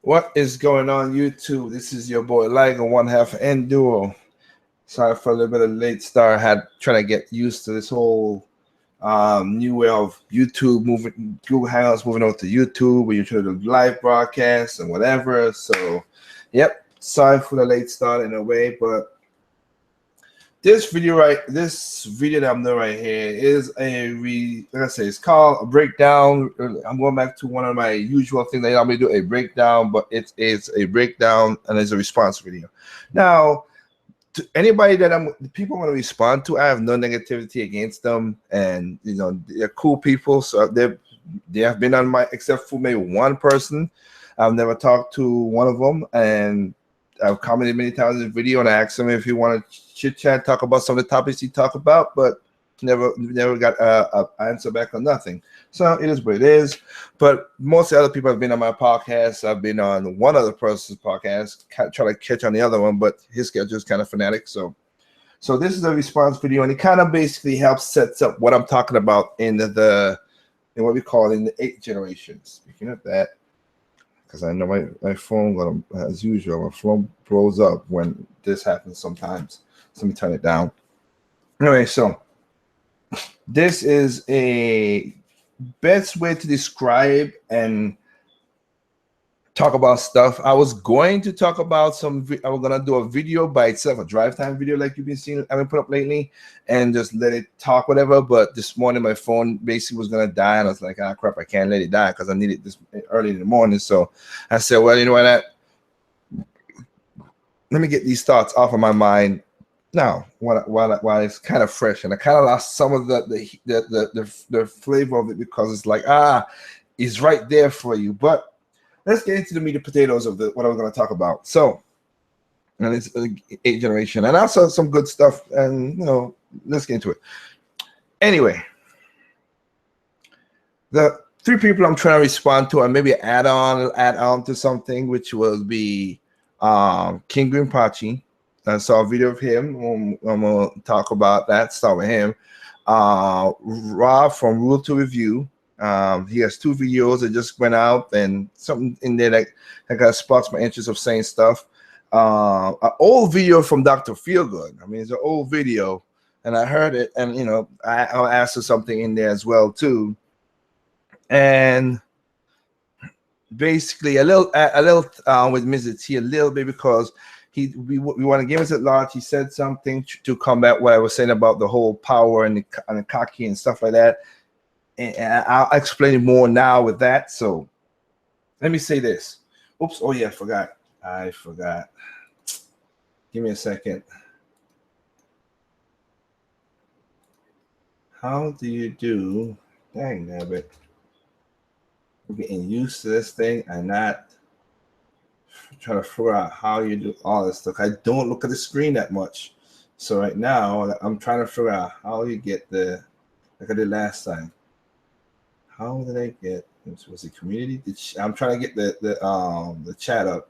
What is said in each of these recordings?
What is going on, YouTube? This is your boy Liger, one half Enduro. Sorry for a little bit of late start. I had trying to get used to this whole new way of YouTube moving, Google Hangouts moving over to YouTube, where you try to do live broadcasts and whatever. So, yep. Sorry for the late start in a way, but this video that I'm doing right here is like I say, it's called a breakdown. I'm going back to one of my usual things that I normally do, a breakdown, but it's a breakdown and it's a response video. Now, to anybody that people want to respond to, I have no negativity against them, and you know they're cool people. So they have been on my, except for maybe one person, I've never talked to one of them, and I've commented many times in the video and I asked him if he wanted to chit chat, talk about some of the topics he talked about, but never got an answer back on nothing. So it is what it is. But most of the other people have been on my podcast. I've been on one other person's podcast, try to catch on the other one, but his schedule is kind of fanatic. So this is a response video, and it kind of basically helps sets up what I'm talking about in what we call in the 8th generation. Speaking of that, because I know my phone, as usual, my phone blows up when this happens sometimes. So let me turn it down. Anyway, so this is a best way to describe and talk about stuff. I was going to talk about I was going to do a video by itself, a drive time video like you've been seeing, I've been put up lately, and just let it talk whatever. But this morning my phone basically was going to die, and I was like, ah, crap, I can't let it die because I need it this early in the morning. So I said, well, you know what, let me get these thoughts off of my mind now while it's kind of fresh. And I kind of lost some of the flavor of it because it's like, it's right there for you. But let's get into the meat and potatoes of what I'm going to talk about. So, and it's 8th generation, and also some good stuff. And you know, let's get into it. Anyway, the 3 people I'm trying to respond to, and maybe add on to something, which will be King Grimpachi. I saw a video of him. I'm gonna talk about that. Start with him. Rob from Rule to Review. He has 2 videos that just went out, and something in there that got sparks my interest of saying stuff. An old video from Dr. Feelgood. I mean, it's an old video, and I heard it, and you know, I'll ask her something in there as well too. And basically, a little with Mr. T, a little bit, because we want to give us at large. He said something to combat what I was saying about the whole power and the cocky and stuff like that. And I'll explain more now with that. So let me say this. Oops. Oh yeah, I forgot. Give me a second. How do you do? Dang nabbit. I'm getting used to this thing and not trying to figure out how you do all this stuff. I don't look at the screen that much. So right now I'm trying to figure out how you get like I did last time. How did I get? Was it community? I'm trying to get the chat up.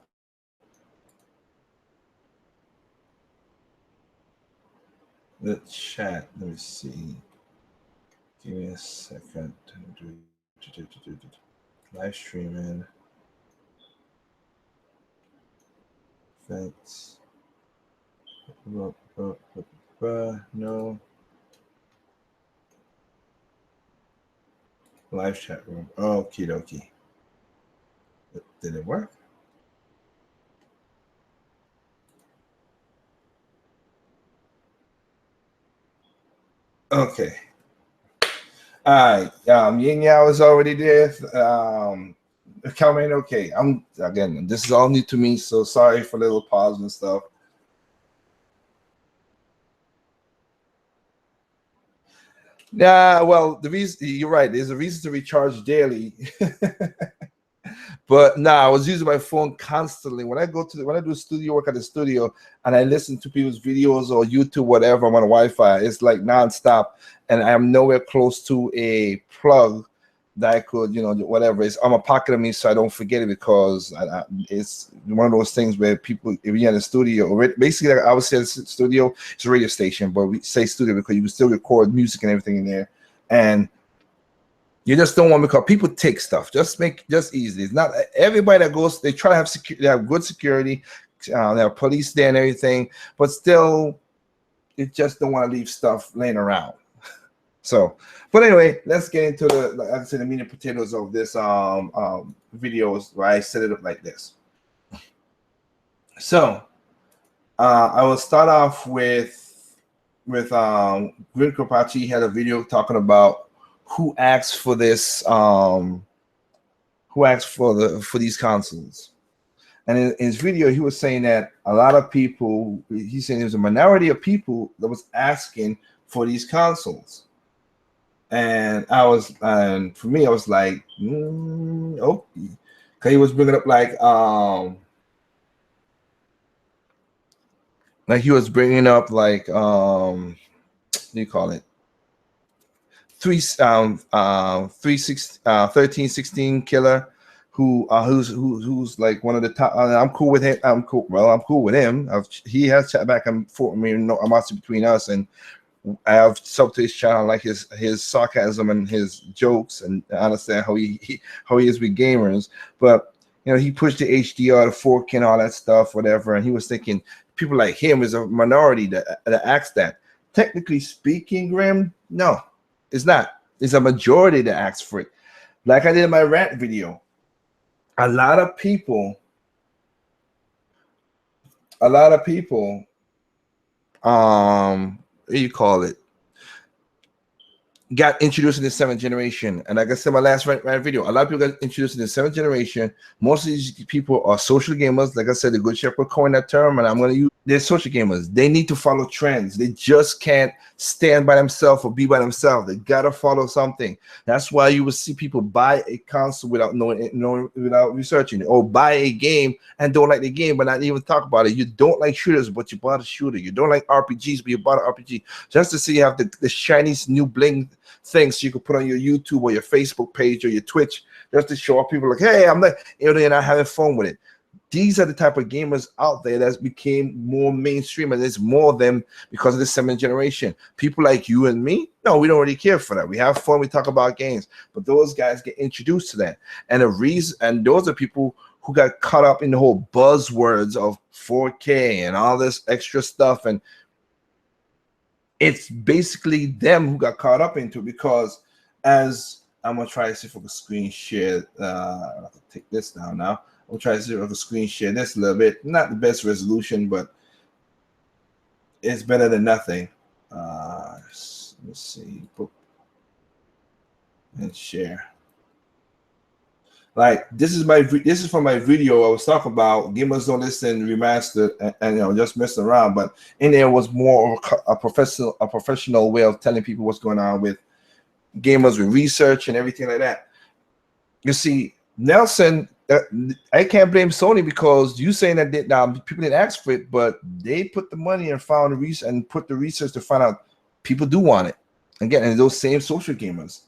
The chat. Let me see. Give me a second. Live streaming. Thanks. No. Live chat room. Okie dokie. Did it work? Okay. All right. Yin Yao is already there. Coming. Okay. Again, this is all new to me, so sorry for little pause and stuff. Yeah, well, the reason, you're right, there's a reason to recharge daily. But no, I was using my phone constantly when I do studio work at the studio, and I listen to people's videos or YouTube, whatever. I'm on Wi-Fi. It's like nonstop, and I'm nowhere close to a plug that I could, you know, whatever. It's on my pocket of me, so I don't forget it, because it's one of those things where people, if you're in the studio, or basically, like I would say, studio, it's a radio station, but we say studio because you can still record music and everything in there. And You just don't want, because people take stuff. Just easy. It's not everybody that goes. They try to have they have good security. They have police there and everything, but still, you just don't want to leave stuff laying around. So, but anyway, let's get into like I said, the meat and potatoes of this videos where I set it up like this. So, I will start off with grimpachi had a video talking about who asked for this, who asked for these consoles. And in his video, he was saying that a lot of people, he's saying there's a minority of people that was asking for these consoles. And for me, I was like, okay. Because he was bringing up like he was bringing up like, what do you call it? 1316 killer, who's like one of the top. I'm cool with him. I'm cool with him. He has chat back and forth. I mean, no animosity between us, and I have sub to his channel, like his sarcasm and his jokes, and I understand how he is with gamers. But you know, he pushed the HDR, the 4K, and all that stuff, whatever. And he was thinking people like him is a minority that acts that. Technically speaking, Grim, no, it's not. It's a majority that acts for it. Like I did in my rant video, a lot of people, what do you call it, got introduced in the 7th generation. And like I said in my last rant video, a lot of people got introduced in the 7th generation. Most of these people are social gamers. Like I said, the Good Shepherd coined that term, and I'm going to use. They're social gamers. They need to follow trends. They just can't stand by themselves or be by themselves. They gotta follow something. That's why you will see people buy a console without without researching it, or buy a game and don't like the game, but not even talk about it. You don't like shooters, but you bought a shooter. You don't like RPGs, but you bought an RPG just to see you have the shiniest new bling things you could put on your YouTube or your Facebook page or your Twitch, just to show up people like, hey, I'm like, you know, they're not having fun with it. These are the type of gamers out there that became more mainstream, and there's more of them because of the 7th generation. People like you and me, no, we don't really care for that. We have fun, we talk about games, but those guys get introduced to that. And those are people who got caught up in the whole buzzwords of 4K and all this extra stuff. And it's basically them who got caught up into it, because as I'm going to try to see if I can screen share. I'll have to take this down now. I'll try to see if I can screen share this a little bit. Not the best resolution, but it's better than nothing. Let's see. Book and share. Like this is from my video I was talking about Gamers Don't Listen remastered, and you know, just messing around. But in there was more of a professional way of telling people what's going on with gamers, with research and everything like that. You see, Nelson. I can't blame Sony, because you saying that people didn't ask for it, but they put the money and found the research and put the research to find out people do want it. Again, and those same social gamers,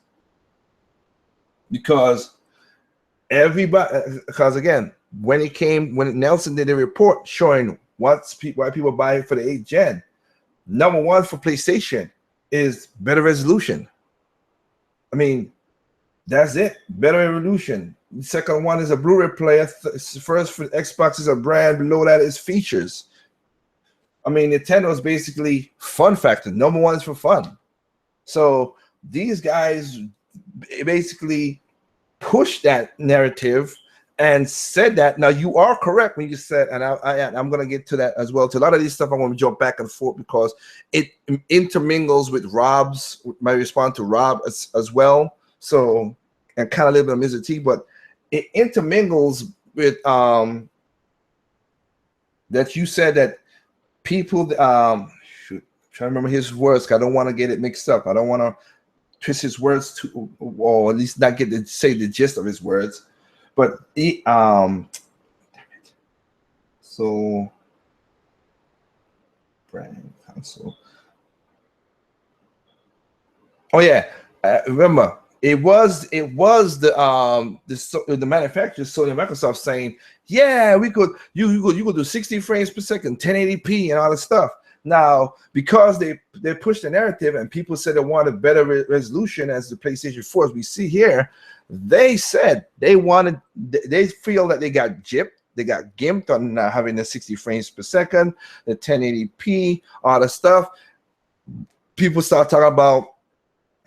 because again, when Nelson did a report showing why people buy it for the 8th gen, number one for PlayStation is better resolution. I mean, that's it, better resolution. The second one is a Blu-ray player. First for Xbox is a brand. Below that is features. I mean, Nintendo is basically fun factor. Number one is for fun. So these guys basically pushed that narrative and said that. Now you are correct when you said, and I'm going to get to that as well. To a lot of these stuff, I'm going to jump back and forth because it intermingles with my response to Rob as well. So, and kind of a little bit of Mr. T, but it intermingles with that you said that people trying to remember his words, 'cause I don't want to get it mixed up. I don't want to twist his words to, or at least not get to say the gist of his words. But he damn it. So brand console. Oh yeah, remember. It was the manufacturer, Sony and Microsoft, saying, yeah, you could do 60 frames per second, 1080p and all this stuff. Now, because they pushed the narrative and people said they want a better resolution as the PlayStation 4, as we see here, they said they feel that they got gypped. They got gimped on having the 60 frames per second, the 1080p, all the stuff. People start talking about,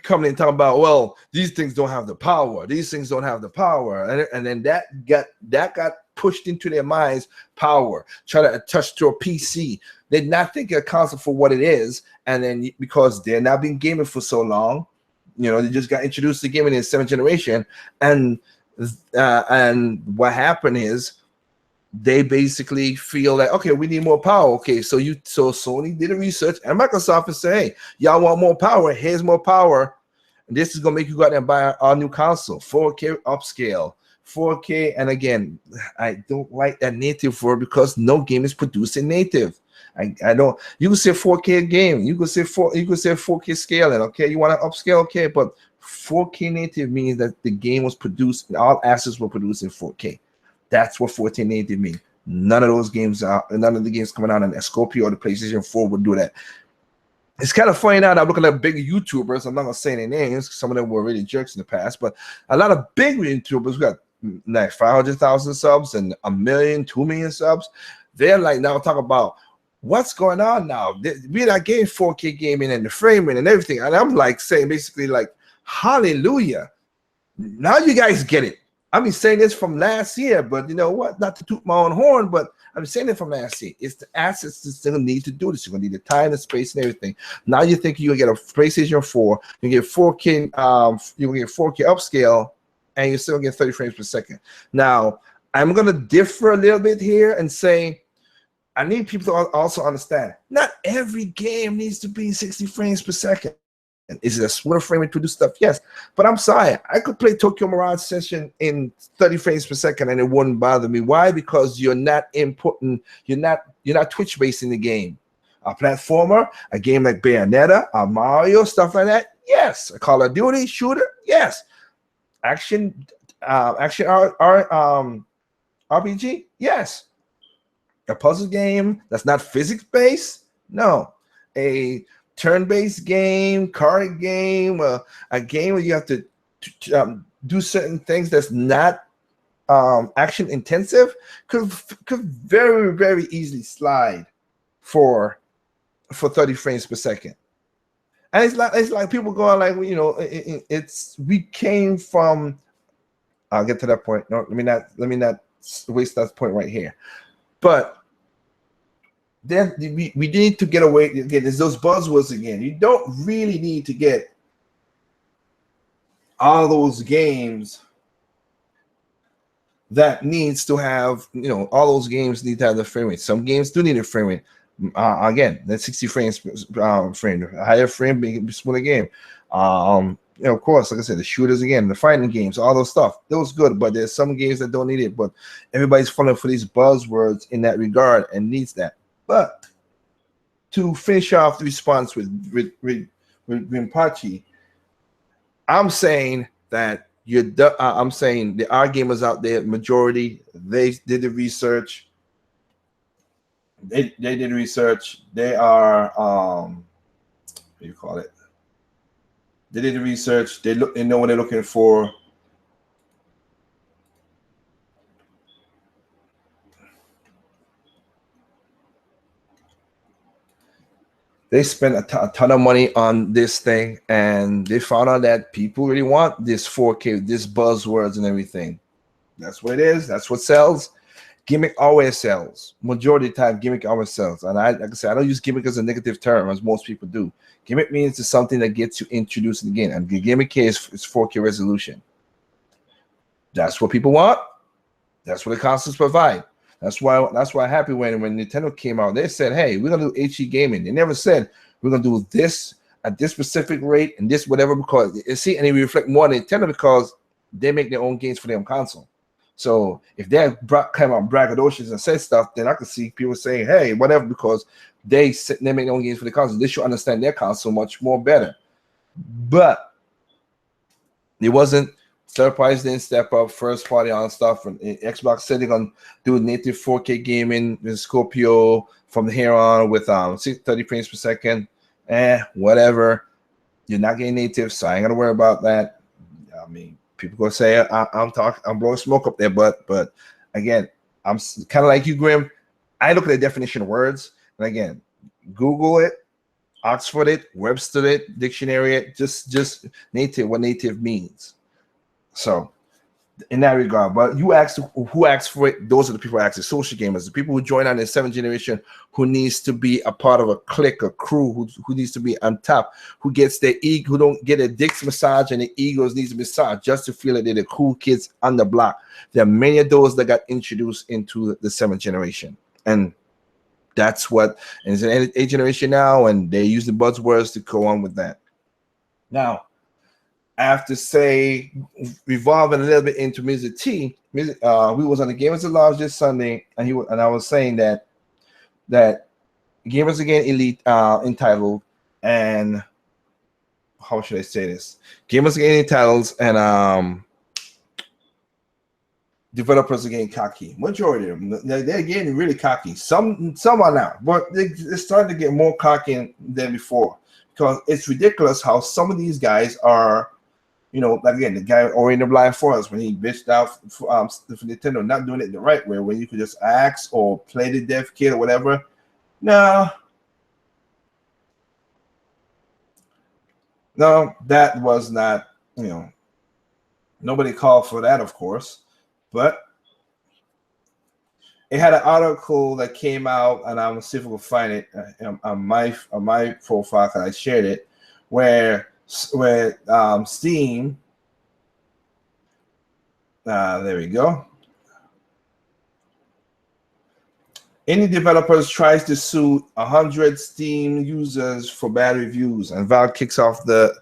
coming and talking about, well, these things don't have the power. These things don't have the power. And then that got pushed into their minds, power. Try to attach to a PC. They're not thinking a console for what it is. And then because they're not been gaming for so long, they just got introduced to gaming in the 7th generation. And what happened is, they basically feel like, okay, we need more power. Okay, so Sony did a research and Microsoft and say, hey, y'all want more power? Here's more power. And this is gonna make you go out and buy our new console, 4K upscale, 4K. And again, I don't like that native word because no game is produced in native. I don't. You can say 4K game. You can say 4K scaling. Okay, you want to upscale. Okay, but 4K native means that the game was produced. All assets were produced in 4K. That's what 4K native means. None of the games coming out on Scorpio or the PlayStation 4 would do that. It's kind of funny now that I'm looking at big YouTubers. I'm not gonna say their names. Some of them were really jerks in the past, but a lot of big YouTubers got like 500,000 subs and 1 million, 2 million subs. They're like now talking about what's going on now. We're not getting 4K gaming and the framing and everything. And I'm like saying basically like, hallelujah. Now you guys get it. I've been saying this from last year, but you know what? Not to toot my own horn, but I'm saying it from last year. It's the assets that's going to need to do this. You're going to need the time, the space, and everything. Now you think you're going to get a PlayStation 4, you get 4K, you're going to get 4K upscale, and you're still going to get 30 frames per second. Now, I'm going to differ a little bit here and say, I need people to also understand, not every game needs to be 60 frames per second. Is it a splitter frame and produce stuff? Yes, but I'm sorry. I could play Tokyo Mirage Session in 30 frames per second and it wouldn't bother me. Why? Because you're not inputting, you're not Twitch based in the game. A platformer, a game like Bayonetta, a Mario, stuff like that. Yes, a Call of Duty shooter. Yes, action RPG. Yes, a puzzle game that's not physics based. No, a turn-based game, card game, a game where you have to do certain things that's not action intensive could very, very easily slide for 30 frames per second. And it's like people going like, we came from. I'll get to that point. No, let me not waste that point right here. But then we need to get away again. There's those buzzwords again. You don't really need to get all those games that needs to have, all those games need to have the frame rate. Some games do need a frame rate. Again, that's 60 frames frame. A higher frame, big smaller game. Of course, like I said, the shooters again, the fighting games, all those stuff. Those good, but there's some games that don't need it. But everybody's falling for these buzzwords in that regard and needs that. But to finish off the response with grimpachi, I'm saying that I'm saying there are gamers out there. Majority, they did the research. They did research. They are what do you call it? They did the research. They know what they're looking for. They spent a ton of money on this thing, and they found out that people really want this 4K, this buzzwords and everything. That's what it is. That's what sells. Gimmick always sells. Majority of the time, gimmick always sells. And like I said, I don't use gimmick as a negative term, as most people do. Gimmick means it's something that gets you introduced in the game. And the gimmick is 4K resolution. That's what people want. That's what the consoles provide. That's why I'm happy when Nintendo came out. They said, "Hey, we're gonna do HD gaming." They never said we're gonna do this at this specific rate and this whatever, because and they reflect more on Nintendo because they make their own games for their own console. So if they came out braggadocious and said stuff, then I could see people saying, "Hey, whatever," because they make their own games for the console. They should understand their console much more better. But it wasn't third parties didn't step up. First party on stuff, and Xbox said they're gonna do native 4K gaming with Scorpio from here on with 30 frames per second. Whatever. You're not getting native, so I ain't gonna worry about that. I mean, people gonna say I'm blowing smoke up their butt, but again, I'm kind of like you, Grim. I look at the definition of words, and again, Google it, Oxford it, Webster it, dictionary it, just native, what native means. So in that regard, but you asked who asked for it. Those are the people who ask the social gamers, the people who join on the 7th generation, who needs to be a part of a clique, a crew, who needs to be on top, who gets their ego, who don't get a dick's massage and the egos needs to be massaged just to feel that they're the cool kids on the block. There are many of those that got introduced into the 7th generation, and that's what, and it's an 8th generation now, and they use the buzzwords to go on with that. Now, I have to say, revolving a little bit into Mr. T, we was on the Gamers at Large this Sunday, and I was saying that Gamers Again Elite entitled, and how should I say this? Gamers Again titles and developers are getting cocky. Majority of them, they're getting really cocky. Some are now, but they're starting to get more cocky than before, because it's ridiculous how some of these guys are. You know, like again, the guy Ori in the Blind Forest, when he bitched out for Nintendo not doing it the right way, when you could just ask or play the dev kit or whatever. No, that was not, nobody called for that, of course. But it had an article that came out, and I'm gonna see if we can find it on my profile, because I shared it, where Steam, there we go. Any developers tries to sue 100 Steam users for bad reviews, and Valve kicks off the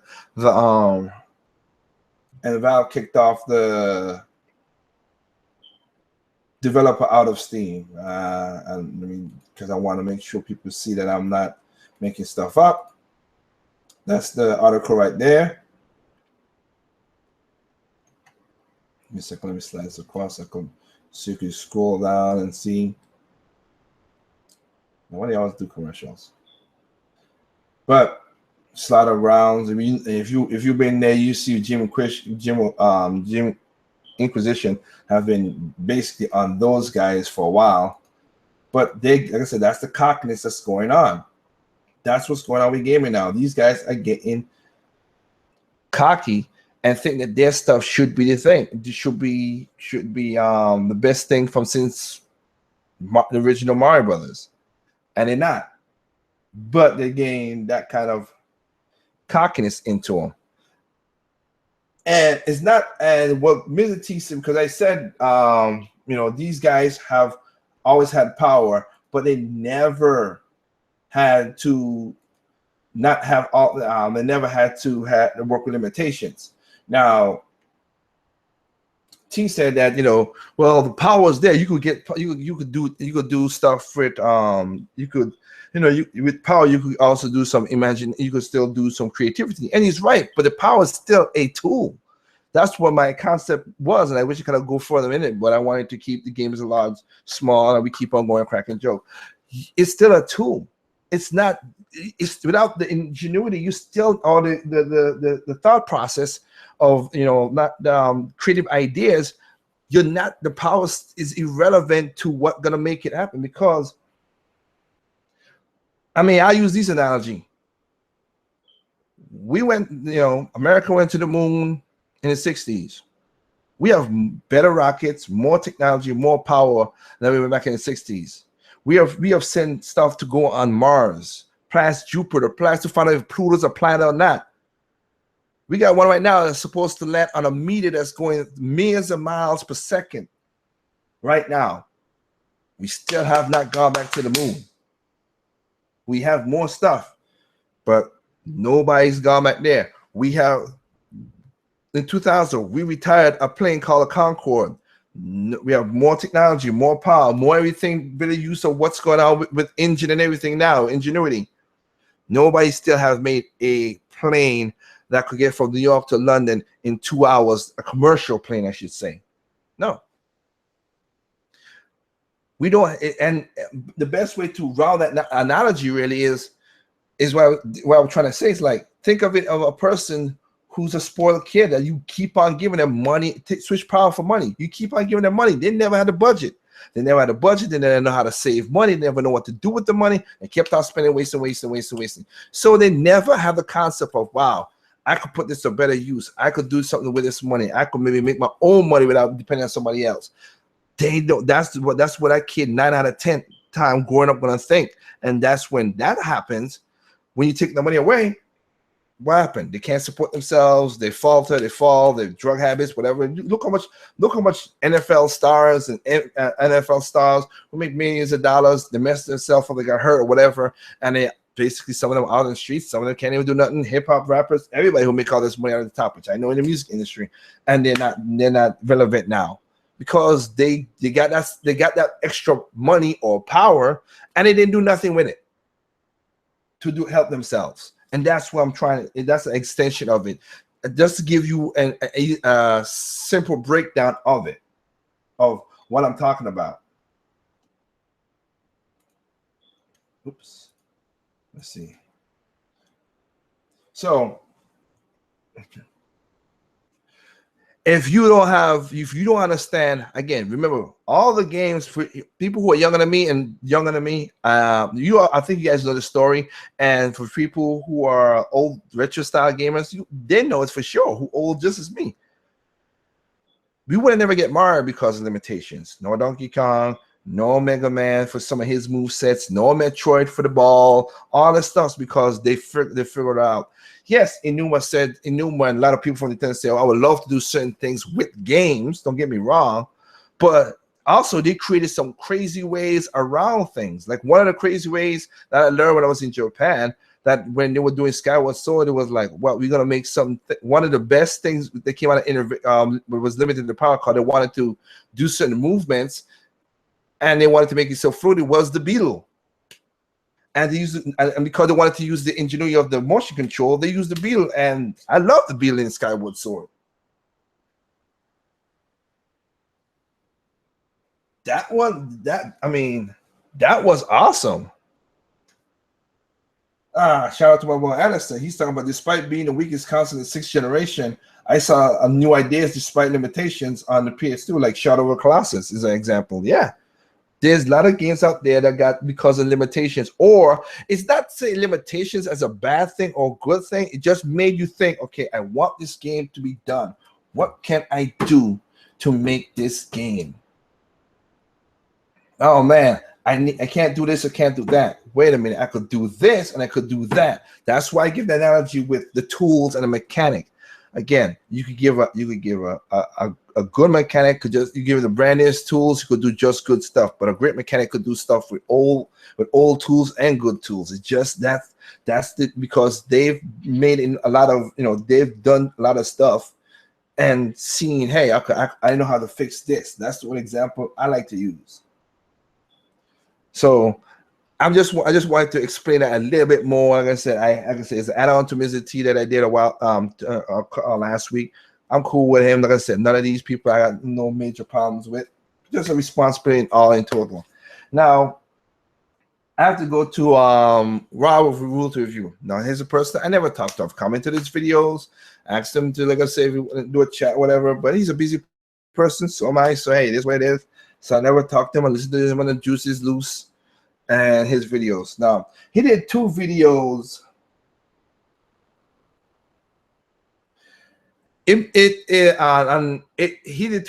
developer out of Steam. Because I want to make sure people see that I'm not making stuff up. That's the article right there. Give me a second, let me slide this across so you can scroll down and see. Why do you always do commercials? But slide around. If you've been there, you see Jim Inquisition have been basically on those guys for a while. But like I said, that's the cockiness that's going on. That's what's going on with gaming now. These guys are getting cocky and think that their stuff should be the thing. It should be the best thing since the original Mario Brothers, and they're not. But they gain that kind of cockiness into them, and it's not. And what Mr. T said, because I said, these guys have always had power, but they never had to not have all. They never had to work with limitations. Now, T said that well, the power is there. You could do stuff with with power. You could also do some You could still do some creativity, and he's right. But the power is still a tool. That's what my concept was, and I wish I could go further in it. But I wanted to keep the games a lot small, and we keep on going, cracking joke. It's still a tool. It's not. It's without the ingenuity, you still, or the thought process of not creative ideas. You're not. The power is irrelevant to what's gonna make it happen. Because I use this analogy. We went. America went to the moon in the 60s. We have better rockets, more technology, more power than we were back in the 60s. We have sent stuff to go on Mars, past Jupiter, plans to find out if Pluto's a planet or not. We got one right now that's supposed to land on a meter that's going millions of miles per second. Right now, we still have not gone back to the moon. We have more stuff, but nobody's gone back there. We have, in 2000, we retired a plane called a Concorde. We have more technology, more power, more everything, better use of what's going on with engine and everything now, ingenuity. Nobody still has made a plane that could get from New York to London in 2 hours, a commercial plane, I should say. No. We don't, and the best way to round that analogy really is what I'm trying to say is like, think of it of a person who's a spoiled kid that you keep on giving them money, switch power for money. You keep on giving them money. They never had a budget. They never had a budget. They didn't know how to save money. They never know what to do with the money. They kept on spending, wasting. So they never have the concept of, wow, I could put this to better use. I could do something with this money. I could maybe make my own money without depending on somebody else. They don't. That's what that kid 9 out of 10 time growing up gonna think. And that's when that happens. When you take the money away, what happened? They can't support themselves. They falter. They fall. Their drug habits, whatever. Look how much NFL stars and NFL stars who make millions of dollars. They mess themselves up. They got hurt or whatever, and they basically, some of them out in the streets. Some of them can't even do nothing. Hip hop rappers, everybody who make all this money out of the top, which I know in the music industry, and they're not relevant now because they got that extra money or power, and they didn't do nothing with it to help themselves. And that's what I'm trying to, that's an extension of it. Just to give you a simple breakdown of it, of what I'm talking about. Oops. Let's see. So if you don't understand, again, remember all the games for people who are younger than me, I think you guys know the story. And for people who are old retro style gamers, they know it for sure, who old just as me. We would never get Mario because of limitations. No Donkey Kong, no Mega Man for some of his move sets, no Metroid for the ball, all this stuff because they figured out. Yes, Inuma, and a lot of people from the Nintendo say, oh, I would love to do certain things with games, don't get me wrong, but also they created some crazy ways around things. Like one of the crazy ways that I learned when I was in Japan, that when they were doing Skyward Sword, it was like, well, we're going to make something. One of the best things that came out of was limited to power card. They wanted to do certain movements, and they wanted to make it so fruity, was the beetle. And they used it, and because they wanted to use the ingenuity of the motion control, they used the beetle. And I love the beetle in Skyward Sword. That was awesome. Shout out to my boy Anderson. He's talking about, despite being the weakest console in the 6th generation, I saw new ideas despite limitations on the PS2, like Shadow of the Colossus is an example. Yeah. There's a lot of games out there that got because of limitations, or it's not saying limitations as a bad thing or good thing. It just made you think, okay, I want this game to be done. What can I do to make this game? Oh man, I can't do this, I can't do that. Wait a minute, I could do this and I could do that. That's why I give the analogy with the tools and the mechanic. Again, you could give a good mechanic, you give it the brand new tools, you could do just good stuff. But a great mechanic could do stuff with old tools and good tools. It's just because they've made in a lot of, they've done a lot of stuff and seen, hey, I know how to fix this. That's one example I like to use. So I just wanted to explain that a little bit more. Like I said, it's an add-on to Mr. T that I did a while last week. I'm cool with him. Like I said, none of these people I got no major problems with. Just a responsibility all in total. Now I have to go to Rob of Rule to Review. Now here's a person I never talked to. I've commented his videos, asked him to, like I say, do a chat, whatever. But he's a busy person, so am I. So hey, this is what it is. So I never talked to him. I listened to him on the Juice Is Loose and his videos. Now he did 2 videos. He did 2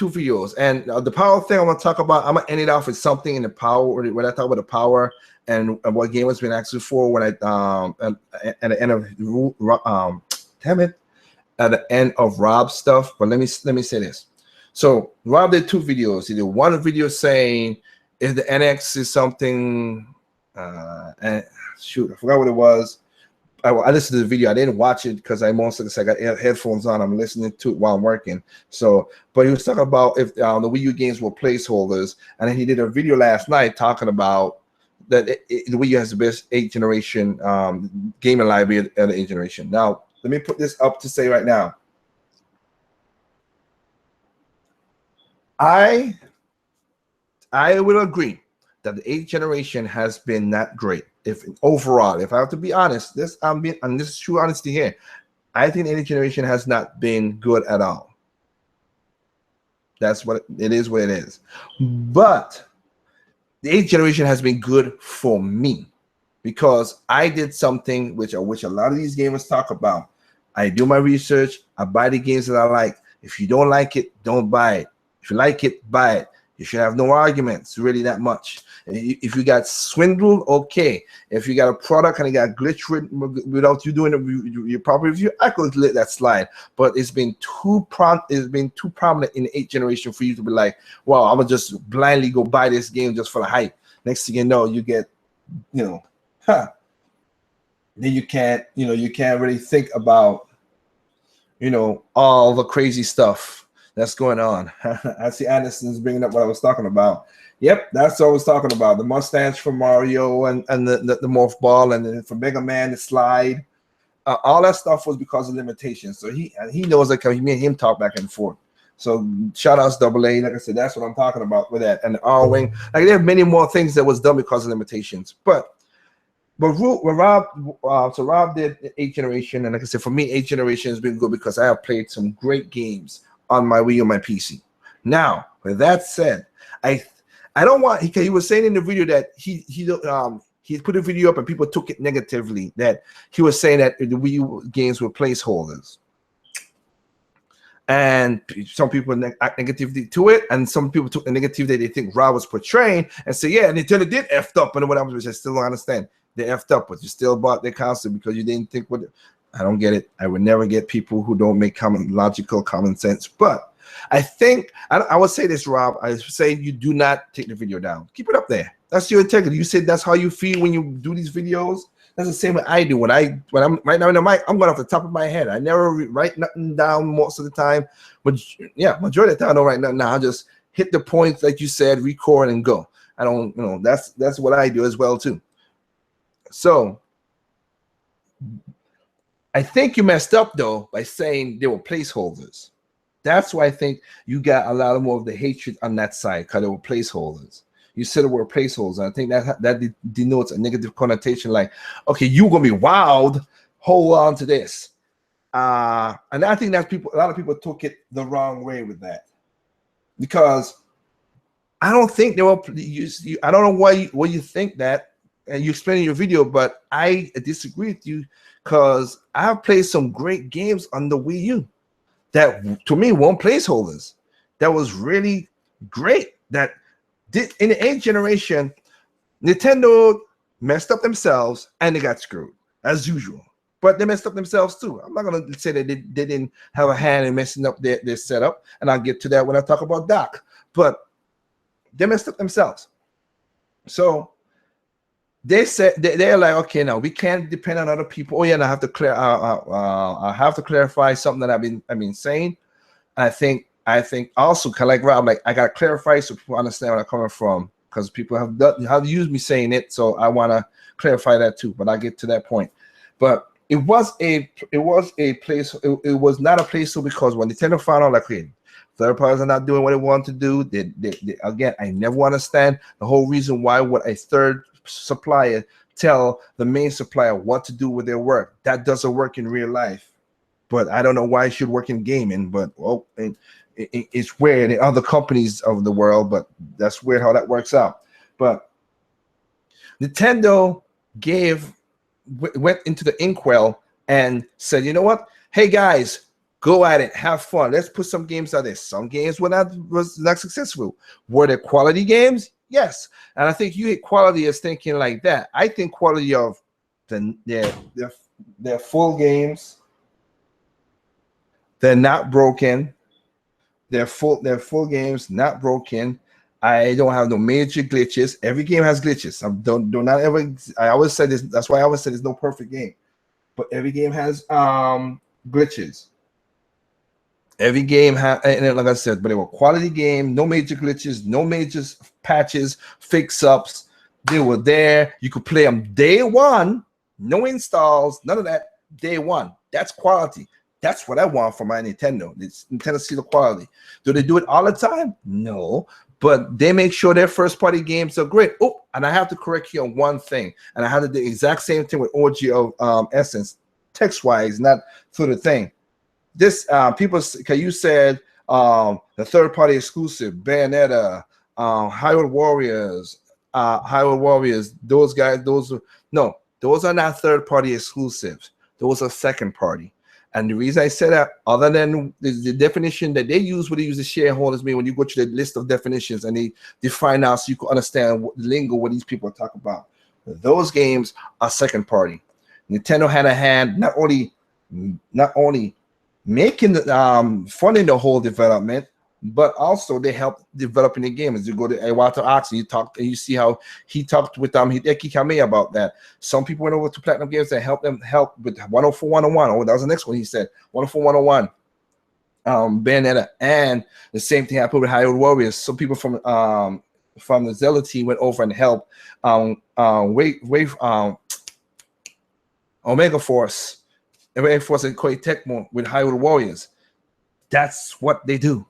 videos, and the power thing I'm gonna talk about. I'm gonna end it off with something in the power when I talk about the power and what game has been actually for. When I at the end of at the end of Rob's stuff. But let me say this. So Rob did 2 videos. He did one video saying if the NX is something, and shoot, I forgot what it was. I listened to the video. I didn't watch it because I got headphones on. I'm listening to it while I'm working. So, but he was talking about if the Wii U games were placeholders, and then he did a video last night talking about that the Wii U has the best 8th generation gaming library of the 8th generation. Now, Let me put this up to say right now. I will agree that the 8th generation has been not great. If overall, if I have to be honest, this is true honesty here. I think the 8th generation has not been good at all. That's what it is. What it is. But the 8th generation has been good for me because I did something which a lot of these gamers talk about. I do my research. I buy the games that I like. If you don't like it, don't buy it. If you like it, buy it. You should have no arguments, really, that much. If you got swindled, okay. If you got a product and it got glitched without you doing your proper review, I could let that slide. But it's been too prominent in the 8th generation for you to be like, wow, I'm gonna just blindly go buy this game just for the hype. Next thing you know, you get, then you can't really think about, all the crazy stuff that's going on. I see Anderson's bringing up what I was talking about. Yep, that's what I was talking about. The mustache for Mario and the morph ball, and then for Mega Man, the slide. All that stuff was because of limitations. So he knows that me and him talk back and forth. So shout outs Double A. Like I said, that's what I'm talking about with that. And the R-Wing. Like there are many more things that was done because of limitations. But Rob did 8th generation, and like I said, for me, 8th generation has been good because I have played some great games on my Wii or my PC. Now, with that said, I don't want. He was saying in the video that he put a video up and people took it negatively. That he was saying that the Wii U games were placeholders, and some people act negatively to it, and some people took the negative that they think Rob was portraying and say, yeah, Nintendo did effed up and whatever, which I still don't understand. They effed up, but you still bought their console because you didn't think what. I don't get it. I would never get people who don't make logical common sense. But I think I would say this, Rob. I say you do not take the video down. Keep it up there. That's your integrity. You said that's how you feel when you do these videos. That's the same way I do. When I'm right now in the mic, I'm going off the top of my head. I never write nothing down most of the time. But yeah, majority of the time I don't write nothing down. I just hit the points like you said, record and go. I don't, that's what I do as well too. So I think you messed up though by saying they were placeholders. That's why I think you got a lot more of the hatred on that side because they were placeholders. You said it were placeholders. I think that denotes a negative connotation. Like, okay, you're gonna be wild. Hold on to this. And I think that a lot of people took it the wrong way with that because I don't think they were. I don't know why you think that. And you explain in your video, but I disagree with you because I've played some great games on the Wii U that to me weren't placeholders. That was really great. That did in the 8th generation, Nintendo messed up themselves and they got screwed as usual. But they messed up themselves too. I'm not gonna say that they didn't have a hand in messing up their setup, and I'll get to that when I talk about Doc. But they messed up themselves. So they said they're like, okay, now we can't depend on other people. Oh yeah, and I have to I have to clarify something that I've been saying. I think also kind of like Rob, like I gotta clarify so people understand where I'm coming from because people have used me saying it, so I want to clarify that too. But I'll get to that point. But it was place. It was not a place because when Nintendo found out, like, hey, third parties are not doing what they want to do. They again, I never understand the whole reason why would a third supplier tell the main supplier what to do with their work. That doesn't work in real life, but I don't know why it should work in gaming. But it's weird in other companies of the world, but that's weird how that works out. But Nintendo went into the inkwell and said, you know what? Hey guys, go at it, have fun. Let's put some games out there. Some games was not successful. Were there quality games? Yes, and I think you hit quality as thinking like that. I think quality of their full games. They're not broken. They're full games, not broken. I don't have no major glitches. Every game has glitches. I always say this. That's why I always say there's no perfect game, but every game has glitches. Every game had, and like I said, but they were quality game, no major glitches, no major patches, fix-ups. They were there. You could play them day one, no installs, none of that. Day one, That's quality. That's what I want for my Nintendo. It's Nintendo see the quality. Do they do it all the time? No, but they make sure their first party games are great. Oh, and I have to correct you on one thing, and I had to do the exact same thing with OG of Essence, text wise, not through the thing. This people, because you said the third party exclusive, Bayonetta, Hyrule Warriors, those guys, those are not third party exclusives. Those are second party. And the reason I said that, other than the definition that they use, when they use the shareholders, mean when you go to the list of definitions and they define out so you can understand what lingo what these people talk about. Those games are second party. Nintendo had a hand not only making the funding the whole development, but also they help developing the game. As you go to Iwata Ox and you talk and you see how he talked with Hideki Kamiya about that. Some people went over to Platinum Games and helped them with 104 101. Oh, that was the next one he said. 104 101. Bayonetta. And the same thing happened with Hyrule Warriors. Some people from the Zelda team went over and helped Omega Force and Koei Tecmo with Hyrule Warriors. That's what they do.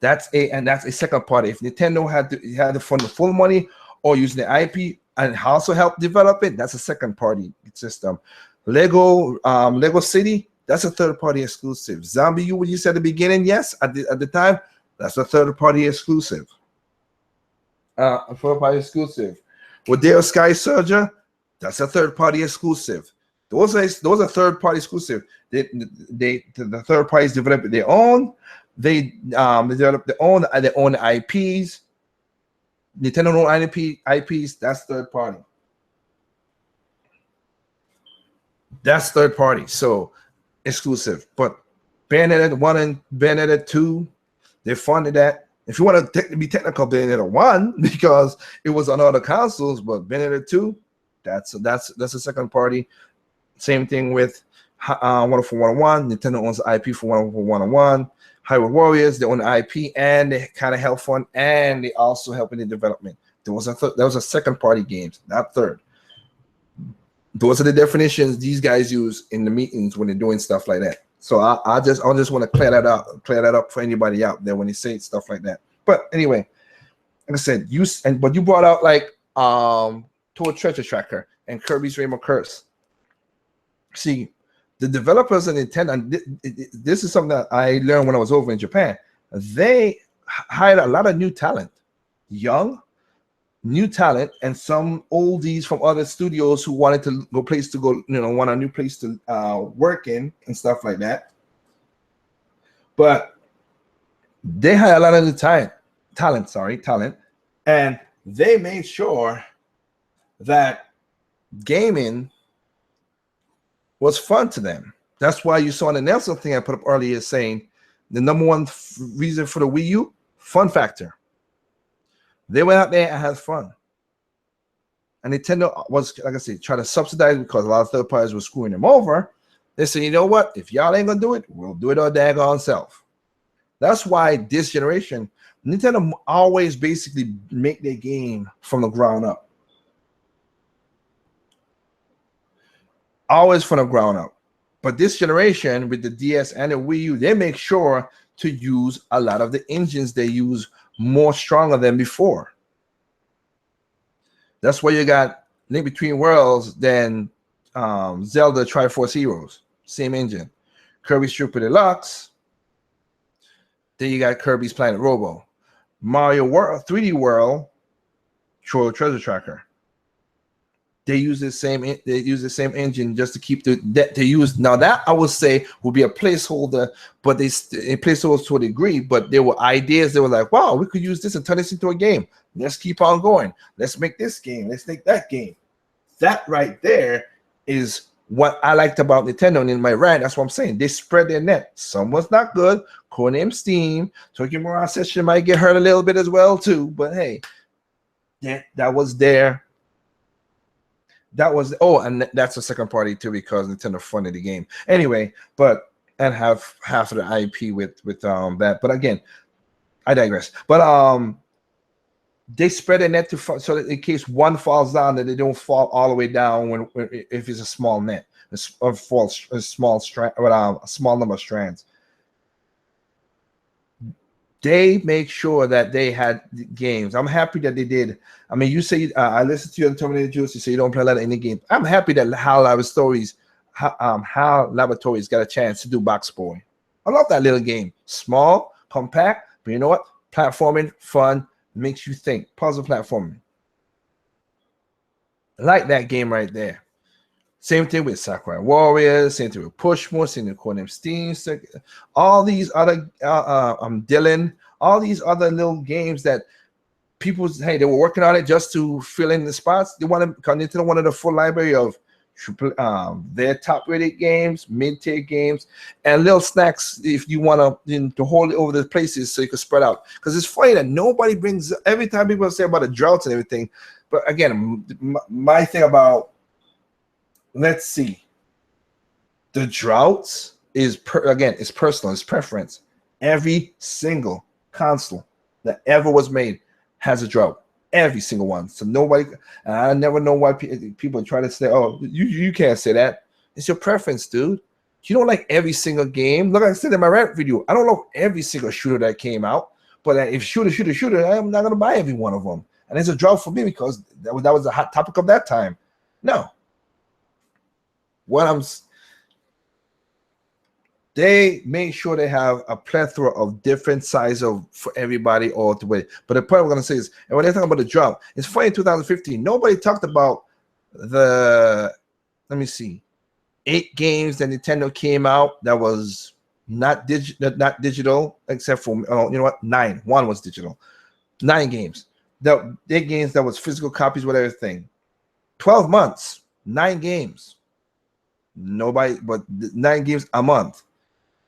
That's a second party. If Nintendo had to fund the full money or using the IP and also help develop it, that's a second party system. Lego City, that's a third party exclusive. Zombie U, what you said at the beginning, yes, at the time, that's a third party exclusive. A third party exclusive. Rodeo Sky Surger, that's a third party exclusive. Those are third party exclusive. The third parties develop their own. They develop their own IPs. Nintendo own IPs. That's third party. That's third party. So exclusive. But Bayonetta 1 and Bayonetta 2, they funded that. If you want to be technical, Bayonetta 1 because it was on other consoles, but Bayonetta 2, that's a second party. Same thing with 104 101. Nintendo owns the IP for 104 101. Hyrule Warriors, they own the IP and they kind of help fund and they also help in the development. There was a second party games, not third. Those are the definitions these guys use in the meetings when they're doing stuff like that. So I just want to clear that up for anybody out there when they say stuff like that. But anyway, like I said, you brought out like Toad Treasure Tracker and Kirby's Rainbow Curse. See, the developers of Nintendo, and this is something that I learned when I was over in Japan. They hired a lot of new talent, young, new talent, and some oldies from other studios who wanted to want a new place to work in and stuff like that. But they had a lot of new talent, and they made sure that gaming was fun to them. That's why you saw in the Nelson thing I put up earlier saying the number one reason for the Wii U, fun factor. They went out there and had fun. And Nintendo was, like I said, trying to subsidize because a lot of third parties were screwing them over. They said, you know what? If y'all ain't gonna do it, we'll do it our daggone self. That's why this generation, Nintendo always basically make their game from the ground up. Always from the ground up. But this generation with the DS and the Wii U, they make sure to use a lot of the engines they use more stronger than before. That's why you got Link Between Worlds than Zelda Triforce Heroes. Same engine. Kirby's Super Deluxe. Then you got Kirby's Planet Robo. Mario World, 3D World, Treasure Tracker. They use the same engine just to keep they use. Now that I would say would be a placeholder, but they placeholders to a degree. But there were ideas. They were like, wow, we could use this and turn this into a game. Let's keep on going. Let's make this game. Let's make that game. That right there is what I liked about Nintendo. And in my rant, that's what I'm saying. They spread their net. Some was not good. Codename Steam. Tokyo Mirage Session might get hurt a little bit as well too. But hey, that was there. And that's a second party too because Nintendo funded the game anyway. And have half of the IP with that. But again, I digress. But they spread a net so that in case one falls down, that they don't fall all the way down if it's a small net. a small strand, a small number of strands. They make sure that they had games. I'm happy that they did. I mean, you say I listened to you on Terminator Juice. You say you don't play a lot of indie games. I'm happy that HAL Laboratories, HAL Laboratories got a chance to do Box Boy. I love that little game. Small, compact, but you know what? Platforming, fun, makes you think. Puzzle platforming. I like that game right there. Same thing with Sakurai Warriors, same thing with Pushmo, same thing with Codename Steam, all these other Dylan, all these other little games that people, hey, they were working on it just to fill in the spots. They want to come into one of the full library of their top-rated games, mid-tier games, and little snacks if you want to hold it over the places so you can spread out. Because it's funny that nobody brings, every time people say about the droughts and everything, but again, my thing about, let's see, the droughts is it's personal, it's preference. Every single console that ever was made has a drought. Every single one. So nobody, I never know why people try to say, oh, you can't say that. It's your preference, dude. You don't like every single game. Look, I said in my rap video, I don't know every single shooter that came out, but if shooter, I'm not gonna buy every one of them. And it's a drought for me because that was a hot topic of that time. No. They make sure they have a plethora of different sizes for everybody all the way. But the point I'm going to say is, and when they talk about the drought, it's funny in 2015, nobody talked about the, let me see, 8 games that Nintendo came out that was not digital, except for, you know what, 9. 1 was digital. 9 games. The 8 games that was physical copies with everything. 12 months, 9 games. Nobody, but 9 games a month.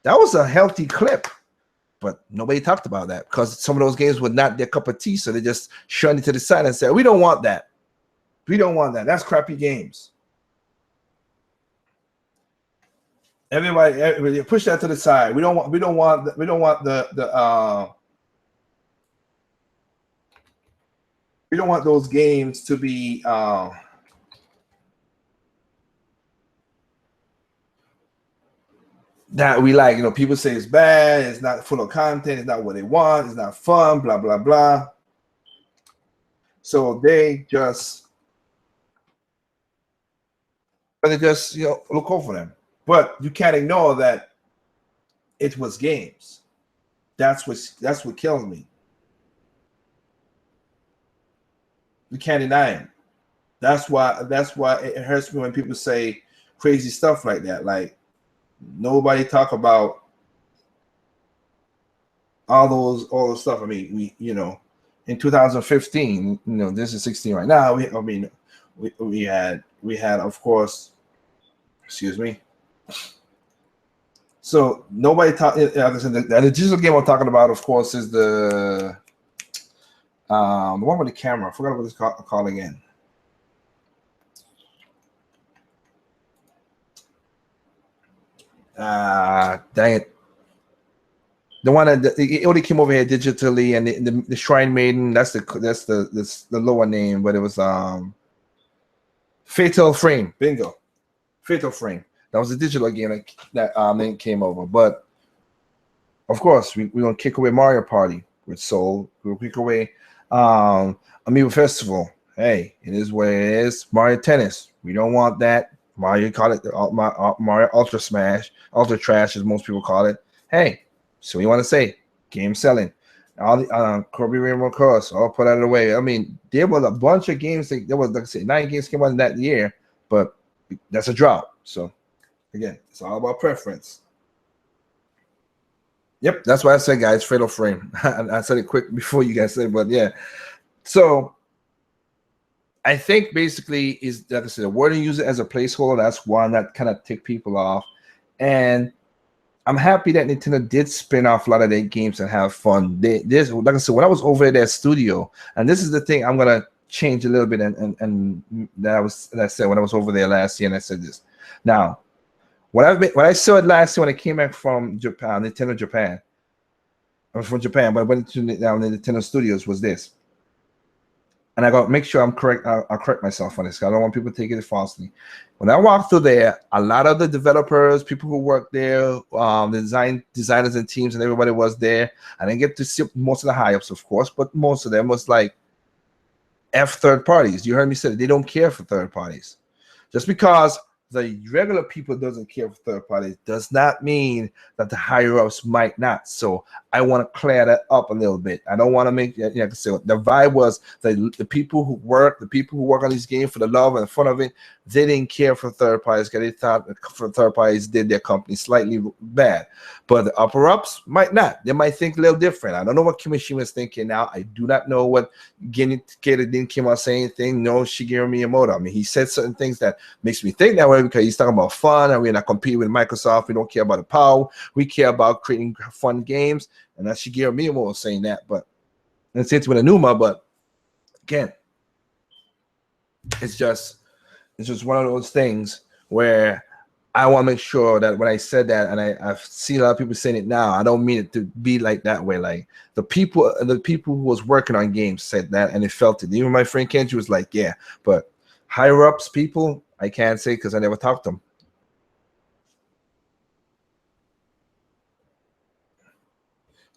That was a healthy clip, but nobody talked about that because some of those games were not their cup of tea, so they just shunned it to the side and said, "We don't want that. We don't want that. That's crappy games." Everybody push that to the side. We don't want those games to be that we like. You know, people say it's bad, it's not full of content, it's not what they want, it's not fun, blah blah blah. So they just look over them. But you can't ignore that it was games. That's what kills me. You can't deny it. That's why it hurts me when people say crazy stuff like that. Like, nobody talk about all the stuff. I mean, in 2015, this is 16 right now. We had of course, excuse me. So nobody talk. The digital game I'm talking about, of course, is the one with the camera. I forgot what it's called again. Dang it. The one that it only came over here digitally, and the Shrine Maiden, that's the lower name, but it was Fatal Frame. Bingo. Fatal Frame. That was a digital game that then came over. But of course, we're gonna kick away Mario Party with Soul. We'll kick away Amiibo Festival. Hey, it is what it is. Mario Tennis. We don't want that. Mario, call it Mario Ultra Smash, Ultra Trash, as most people call it. Hey, so you want to say game selling? All the Kirby Rainbow Cross, all put out of the way. I mean, there was a bunch of games. There was, like I said, 9 games came out in that year, but that's a drop. So again, it's all about preference. Yep, that's why I said, guys, Fatal Frame. I said it quick before you guys said it, but yeah. So I think basically is, like I said, we're going to use it as a placeholder. That's one that kind of tick people off. And I'm happy that Nintendo did spin off a lot of their games and have fun. There's, like I said, when I was over at their studio, and this is the thing I'm going to change a little bit, and that I said when I was over there last year, and I said this. Now, what I saw it last year when I came back from Japan, Nintendo Japan. I was from Japan, but I went to the Nintendo Studios was this. and I got to make sure I'm correct. I'll correct myself on this. I don't want people to take it falsely. When I walked through there, a lot of the developers, people who work there, the designers and teams, and everybody was there. I didn't get to see most of the high ups, of course, but most of them was like F third parties. You heard me say they don't care for third parties. Just because the regular people doesn't care for third parties does not mean that the higher ups might not. So I want to clear that up a little bit. I don't want to make, like I said, the vibe was the people who work on these games for the love and the fun of it, they didn't care for third parties because they thought for third parties did their company slightly bad. But the upper ups might not. They might think a little different. I don't know what Kimishima is thinking now. I do not know what Genitakeda didn't come out saying anything. No, Shigeru Miyamoto. I mean, he said certain things that makes me think that way because he's talking about fun and we're not competing with Microsoft. We don't care about the power. We care about creating fun games. And that's Shigeru Miyamoto saying that. But it's with Anuma. But again, it's just one of those things where I want to make sure that when I said that, and I've seen a lot of people saying it now, I don't mean it to be like that way. Like the people who was working on games said that, and they felt it. Even my friend Kenji was like, yeah, but higher ups people, I can't say because I never talked to them.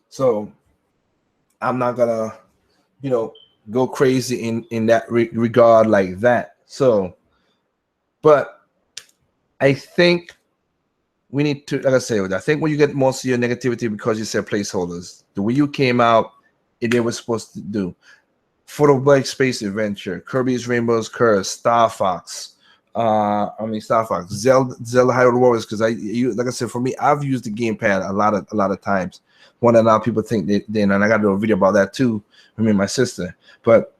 So I'm not gonna, go crazy in that regard like that. So, but I think we need to, like I said, I think when you get most of your negativity because you said placeholders, the Wii U came out, it was supposed to do Photo Blank Space Adventure, Kirby's Rainbow's Curse, Star Fox, Zelda Hyrule Warriors. Because like I said, for me, I've used the gamepad a lot of times. One that a lot of people think they and I got to do a video about that too. I mean, my sister, but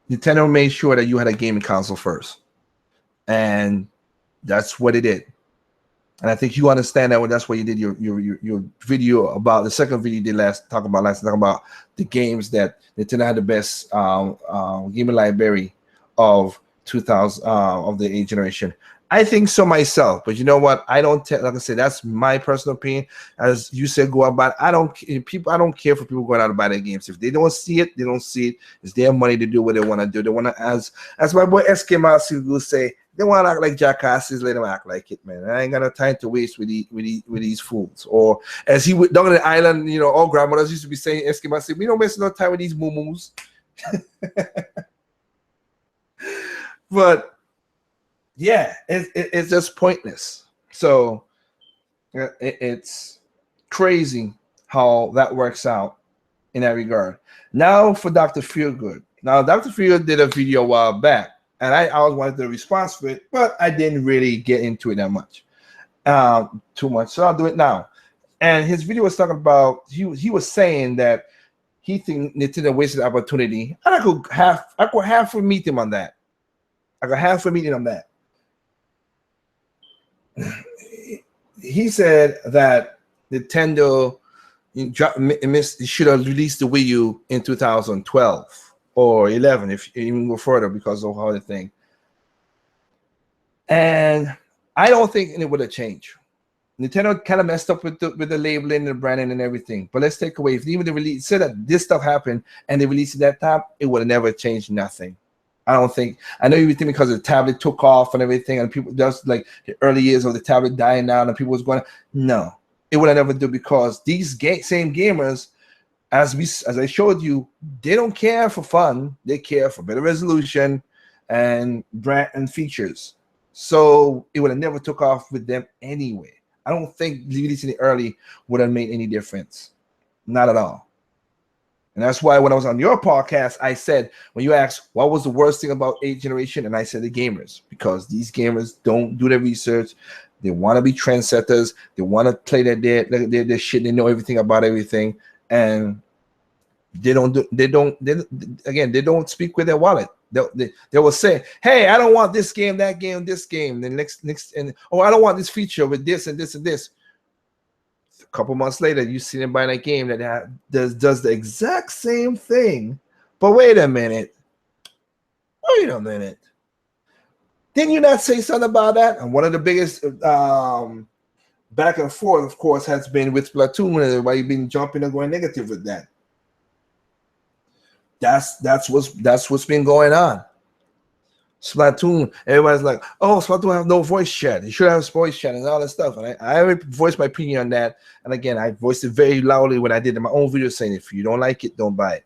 Nintendo made sure that you had a gaming console first, and that's what it did. And I think you understand that. That's why you did your video about the second video you did talking about the games that Nintendo had the best gaming library of 2000 of the 8th generation. I think so myself, but you know what? I don't like I said, that's my personal opinion. As you said, go out buy. I don't care for people going out and buy their games. If they don't see it, they don't see it. It's their money to do what they want to do. They want to, as my boy SK Masu will say, they want to act like jackasses. Let them act like it, man. I ain't got no time to waste with these fools. Or as he went down on the island, all grandmothers used to be saying, SK Masu, we don't waste no time with these moo-moos. But yeah, it's just pointless. So it's crazy how that works out in that regard. Now for Dr. Feelgood. Now Dr. Feelgood did a video a while back, and I always wanted the response for it, but I didn't really get into it that much, too much. So I'll do it now. And his video was talking about he was saying that he thinks Nintendo wasted the opportunity, and I could half meet him on that. I could half meet him on that. He said that Nintendo should have released the Wii U in 2012 or 11, if you even go further, because of how the thing. And I don't think it would have changed. Nintendo kind of messed up with the labeling and the branding and everything. But let's take away, if even the release said that this stuff happened and they released it that time, it would have never changed nothing. I don't think. I know you think because the tablet took off and everything, and people just like the early years of the tablet dying down, and people was going. No, it would have never do, because these same gamers, as I showed you, they don't care for fun. They care for better resolution and brand and features. So it would have never took off with them anyway. I don't think releasing it early would have made any difference. Not at all. And that's why when I was on your podcast, I said, when you asked what was the worst thing about 8th generation, and I said the gamers, because these gamers don't do their research. They want to be trendsetters. They want to play their shit. They know everything about everything, and they don't speak with their wallet. They will say, hey, I don't want this game, that game, this game. Then next, and I don't want this feature with this and this and this. A couple months later, you see them buying a game that does the exact same thing. But wait a minute. Didn't you not say something about that? And one of the biggest back and forth, of course, has been with Splatoon, and everybody been jumping and going negative with that. That's what's been going on. Splatoon, everybody's like, oh, Splatoon have no voice chat. You should have voice chat and all that stuff. And I already voiced my opinion on that. And again, I voiced it very loudly when I did in my own video saying, if you don't like it, don't buy it.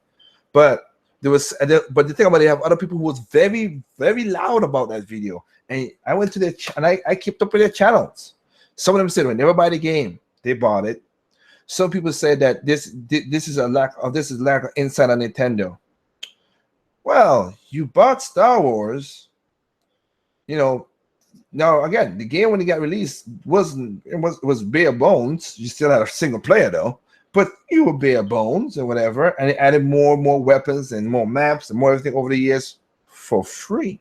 But but the thing about it, they have other people who was very, very loud about that video. And I went to their and I kept up with their channels. Some of them said, when they never buy the game, they bought it. Some people said that this is lack of insight on Nintendo. Well, you bought Star Wars, Now again, the game when it got released was bare bones. You still had a single player though, but you were bare bones and whatever, and it added more and more weapons and more maps and more everything over the years for free.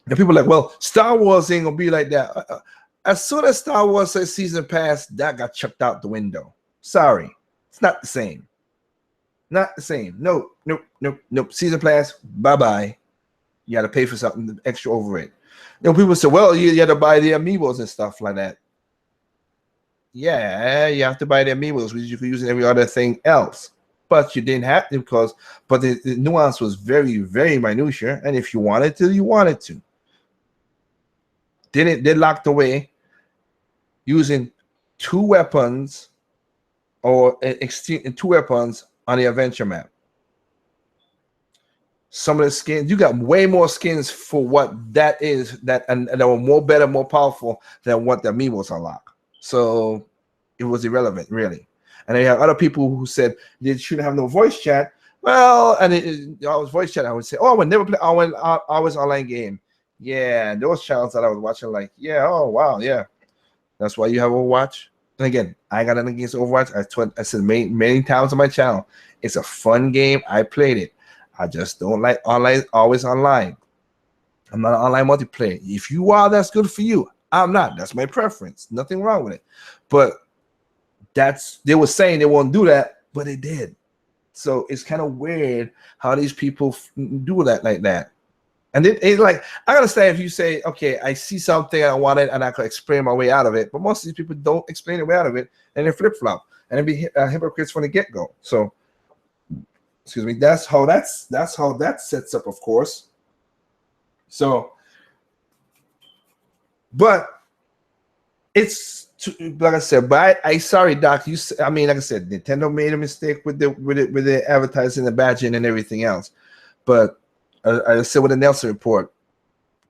And people are like, well, Star Wars ain't gonna be like that. As soon as Star Wars said season pass, that got chucked out the window. Sorry, it's not the same. Not the same. Nope. Season pass, bye-bye. You got to pay for something extra over it. People say, well, you got to buy the amiibos and stuff like that. Yeah, you have to buy the amiibos, which you could use in every other thing else. But you didn't have to but the nuance was very, very minutiae. And if you wanted to, you wanted to. They locked away using 2 weapons or 2 weapons on the adventure map. Some of the skins, you got way more skins for what that is, and they were more better, more powerful than what the amiibos unlock. So it was irrelevant, really. And then you have other people who said they shouldn't have no voice chat. Well, and I was voice chat. I would say, oh, I would never play always online game. Yeah, and those channels that I was watching, like, yeah, oh wow, yeah, that's why you have Overwatch. And again, I got nothing against Overwatch. I said many times on my channel, it's a fun game. I played it. I just don't like always online. I'm not an online multiplayer. If you are, that's good for you. I'm not. That's my preference. Nothing wrong with it. But they were saying they won't do that, but they did. So it's kind of weird how these people do that like that. And it's like, I understand if you say, okay, I see something I want it and I can explain my way out of it. But most of these people don't explain their way out of it, and they flip flop and they be hypocrites from the get go. So, excuse me. That's how that sets up, of course. So, but it's like I said. But I sorry, Doc. Like I said, Nintendo made a mistake with the advertising, the badging, and everything else. But I said with the Nelson report,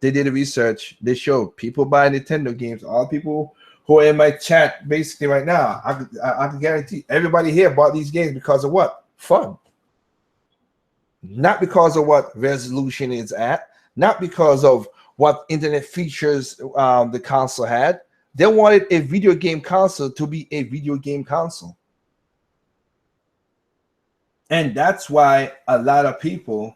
they did a research. They showed people buy Nintendo games. All people who are in my chat basically right now, I can guarantee everybody here bought these games because of what? Fun. Not because of what resolution it's at. Not because of what internet features the console had. They wanted a video game console to be a video game console. And that's why a lot of people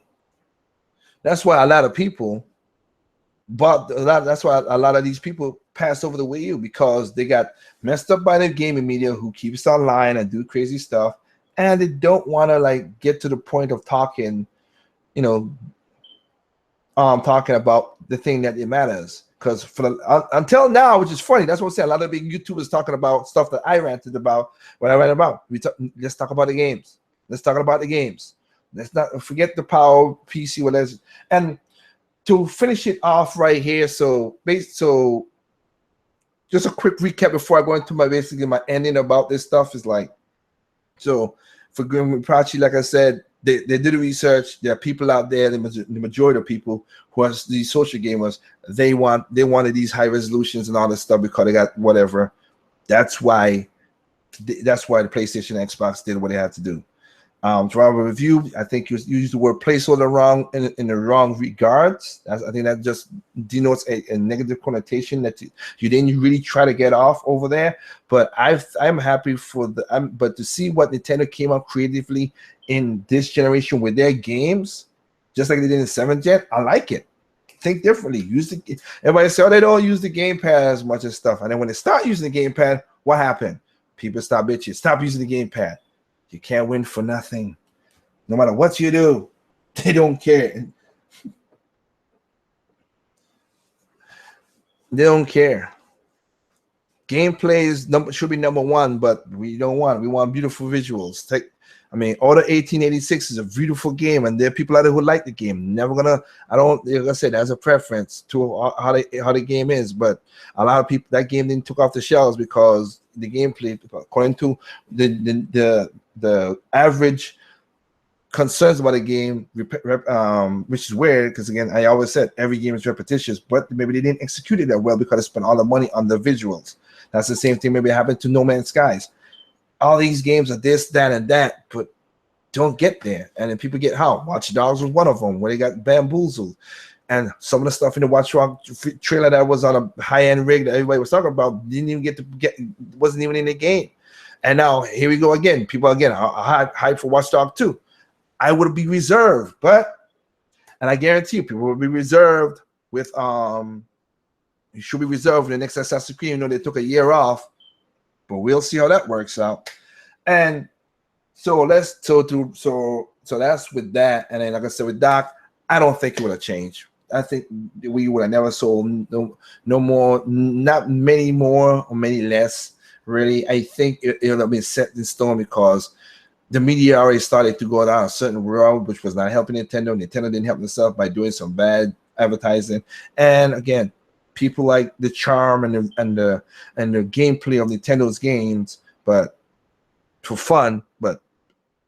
bought that's why a lot of these people passed over the Wii U, because they got messed up by the gaming media who keeps online and do crazy stuff, and they don't want to like get to the point of talking, talking about the thing that it matters. Because until now, which is funny, that's what I'm saying. A lot of big YouTubers talking about stuff that I ranted about. What I ran about. Let's talk about the games. Let's talk about the games. Let's not forget the power PC. Whatever. And to finish it off right here, so just a quick recap before I go into my ending about this stuff is like, so for grimpachi, like I said, they did the research. There are people out there, the majority of people who are these social gamers, they wanted these high resolutions and all this stuff because they got whatever. That's why the PlayStation and Xbox did what they had to do. To have a review, I think you used the word placeholder wrong in the wrong regards. I think that just denotes a negative connotation that you didn't really try to get off over there. But I'm happy but to see what Nintendo came up creatively in this generation with their games, just like they did in 7th Gen, I like it. Think differently. Everybody say, oh, they don't use the gamepad as much as stuff. And then when they start using the gamepad, what happened? People stop bitching. Stop using the gamepad. You can't win for nothing. No matter what you do, they don't care. They don't care. Gameplay should be number one, but we don't want. We want beautiful visuals. I mean, Order 1886 is a beautiful game, and there are people out there who like the game. Never gonna, I don't, like I said, that's a preference to how the game is. But a lot of people, that game didn't took off the shelves because the gameplay, according to the average concerns about a game, which is weird because again, I always said every game is repetitious, but maybe they didn't execute it that well because they spent all the money on the visuals. That's the same thing maybe happened to No Man's Skies. All these games are this, that, and that, but don't get there. And then people get how? Watch Dogs was one of them, where they got bamboozled. And some of the stuff in the Watch Dogs trailer that was on a high-end rig that everybody was talking about didn't even wasn't even in the game. And now here we go again. People again are hyped for Watch Dogs 2. I would be reserved, and I guarantee you, people will be reserved with you should be reserved in the next Assassin's Creed. You know, they took a year off, but we'll see how that works out. And so that's with that. And then like I said with Doc, I don't think it would have changed. I think we would have never sold no more, not many more or many less. Really, I think it would have been set in stone because the media already started to go down a certain road, which was not helping Nintendo. Nintendo didn't help themselves by doing some bad advertising. And again, people like the charm and the gameplay of Nintendo's games, but for fun. But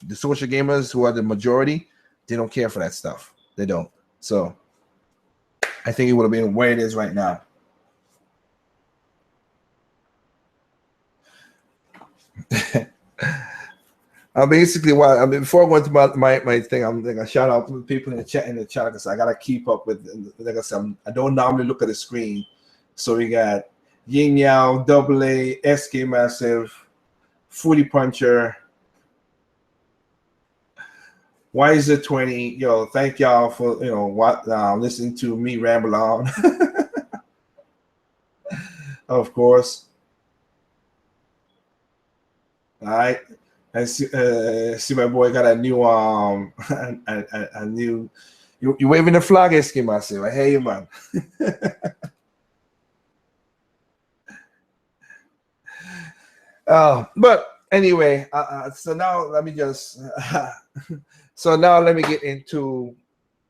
the social gamers who are the majority, they don't care for that stuff. They don't. So I think it would have been where it is right now. Basically, before I go into my thing, I'm like a shout out to the people in the chat because I gotta keep up with. Like I said, I don't normally look at the screen, so we got Yin Yao, Double A, SK Massive, Footy Puncher, Wiser 20. Yo, thank y'all for listening to me ramble on. Of course. All right. I see my boy got a new a new you waving the flag, SK Massive. I hear you, man. But anyway, so now let me just let me get into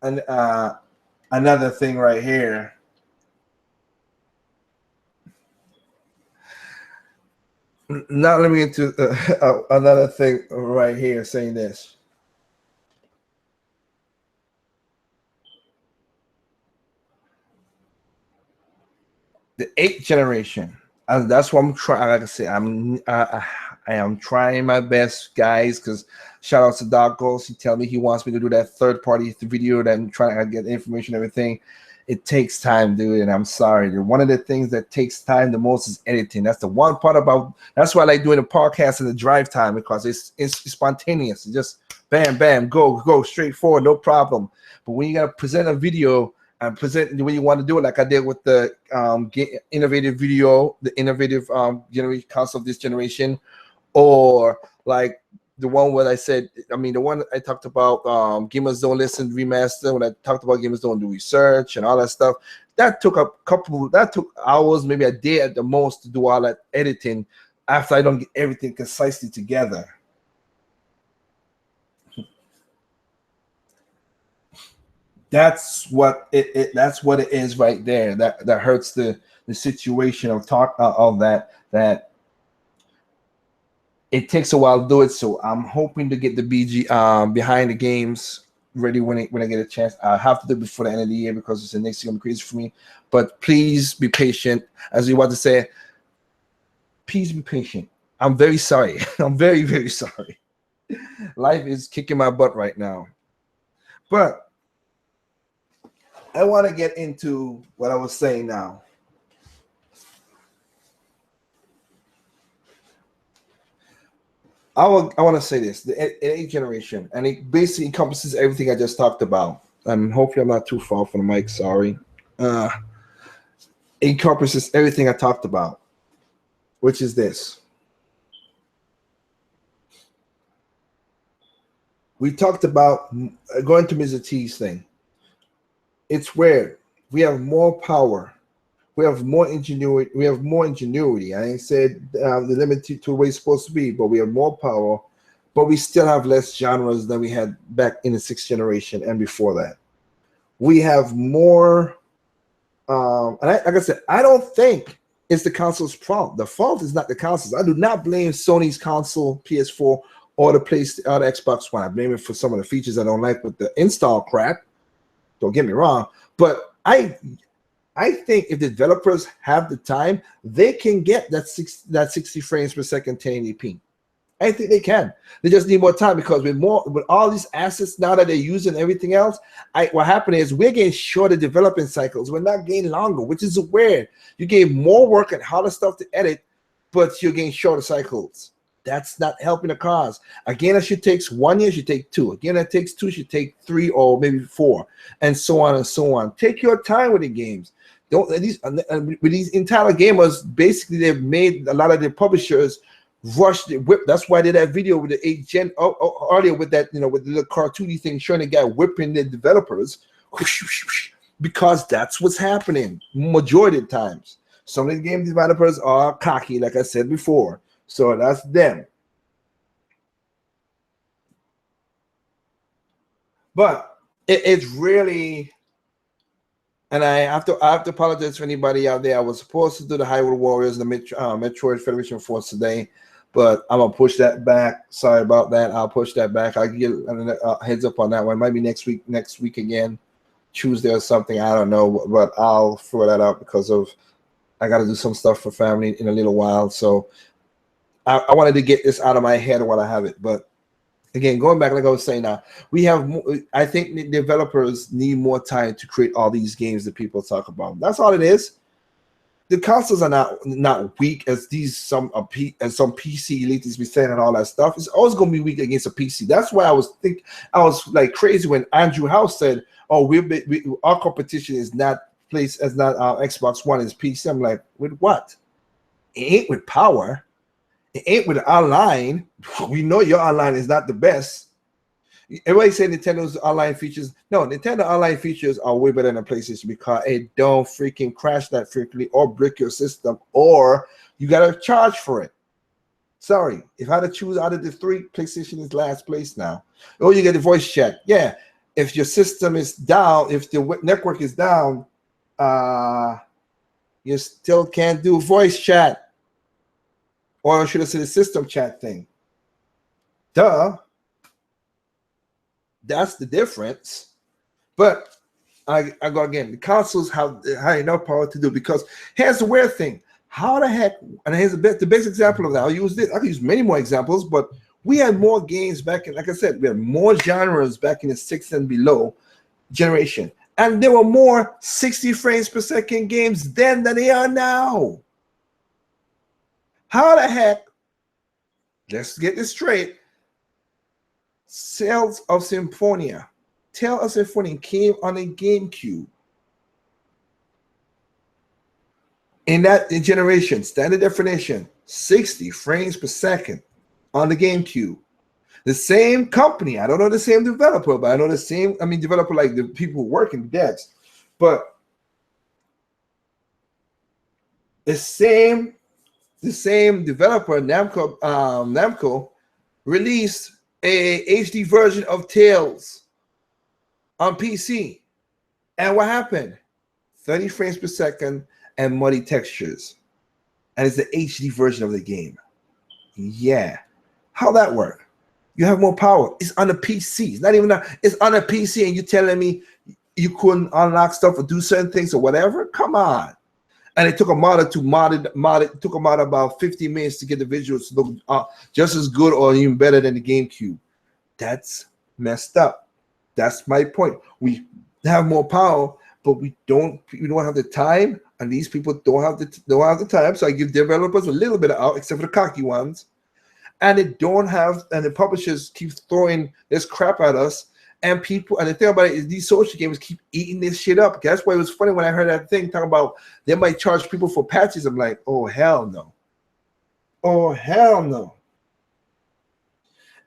another thing right here. Now let me get to another thing right here saying this. The 8th generation. And that's what I'm trying. Like I say, I am trying my best, guys. Because shout out to Dark Ghost. He tell me he wants me to do that third-party video that I'm trying to get information, everything. It takes time, dude, and I'm sorry. One of the things that takes time the most is editing. That's the one part about. That's why I like doing a podcast in the drive time because it's spontaneous. It's just bam, bam, go straight forward, no problem. But when you gotta present a video and present the way you want to do it, like I did with the innovative video, the innovative generation console of this generation, or like the one where I said, the one I talked about, Gamers Don't Listen Remaster, when I talked about Gamers Don't Do Research and all that stuff, that took hours, maybe a day at the most to do all that editing after I don't get everything concisely together. That's what that's what it is right there. That hurts the situation of that it takes a while to do it. So I'm hoping to get the behind the games ready when I get a chance. I have to do it before the end of the year because it's the next year crazy for me. But please be patient. As you want to say, please be patient. I'm very sorry. I'm very, very sorry. Life is kicking my butt right now. But I want to get into what I was saying now. I want to say this: the 8th generation, and it basically encompasses everything I just talked about. Hopefully, I'm not too far from the mic. Sorry. It encompasses everything I talked about, which is this. We talked about going to Mr. T's thing. It's where we have more power. We have more ingenuity. I ain't said the limit to where it's supposed to be, but we have more power but we still have less genres than we had back in the 6th generation and before that. We have more, like I said, I don't think it's the console's fault. The fault is not the consoles. I do not blame Sony's console, PS4, or the Xbox One. I blame it for some of the features I don't like with the install crap. Don't get me wrong, but I think if the developers have the time, they can get that 60 frames per second 1080p. I think they can. They just need more time, because with all these assets now that they're using everything else, what happened is we're getting shorter development cycles. We're not getting longer, which is weird. You get more work and harder stuff to edit, but you're getting shorter cycles. That's not helping the cause. Again, it should take 1 year, should take 2. Again, it takes 2, should take 3 or maybe 4, and so on and so on. Take your time with the games. Don't with these entire gamers. Basically, they've made a lot of the publishers rush the whip. That's why they did that video with the 8th gen earlier with that, with the little cartoony thing showing the guy whipping the developers, because that's what's happening majority of times. Some of the game developers are cocky, like I said before. So that's them. But it's really, and I have to apologize for anybody out there. I was supposed to do the Hyrule Warriors and the Metroid Federation Force today, but I'm gonna push that back. Sorry about that. I'll push that back. I'll give a heads up on that one. It might be next week again, Tuesday or something. I don't know, but I'll throw that out because I got to do some stuff for family in a little while. So I wanted to get this out of my head while I have it. But again, going back, like I was saying, now we have. I think the developers need more time to create all these games that people talk about. That's all it is. The consoles are not weak as some PC elitists be saying and all that stuff. It's always going to be weak against a PC. That's why I was like crazy when Andrew House said, "Oh, our competition is not Xbox One, is PC." I'm like, with what? It ain't with power. It ain't with online. We know your online is not the best. Everybody say Nintendo's online features. No, Nintendo online features are way better than PlayStation, because it don't freaking crash that frequently or break your system, or you gotta charge for it. Sorry, if I had to choose out of the 3, PlayStation is last place now. Oh, you get the voice chat. Yeah, if your system is down, if the network is down, you still can't do voice chat. Or should I say the system chat thing? Duh. That's the difference. But I go again. The consoles have enough power to do, because here's the weird thing. How the heck, and here's the best example of that. I'll use this. I can use many more examples, but we had more games back in, like I said, we had more genres back in the 6th and below generation. And there were more 60 frames per second games then than they are now. How the heck, let's get this straight, Tales of Symphonia came on a GameCube. In that generation, standard definition, 60 frames per second on the GameCube. The same company, I don't know the same developer, but I know the same, developer like the people working devs, but the same developer, Namco, released a HD version of Tales on PC. And what happened? 30 frames per second and muddy textures. And it's the HD version of the game. Yeah. How'd that work? You have more power. It's on a PC. It's not even it's on a PC, and you're telling me you couldn't unlock stuff or do certain things or whatever? Come on. And it took a modder to mod it. It took a modder about 50 minutes to get the visuals to look just as good or even better than the GameCube. That's messed up. That's my point. We have more power, but we don't have the time, and these people don't have the time. So I give developers a little bit out, except for the cocky ones, and the publishers keep throwing this crap at us. And the thing about it is these social gamers keep eating this shit up. That's why it was funny when I heard that thing talking about they might charge people for patches. I'm like, oh, hell no. Oh, hell no.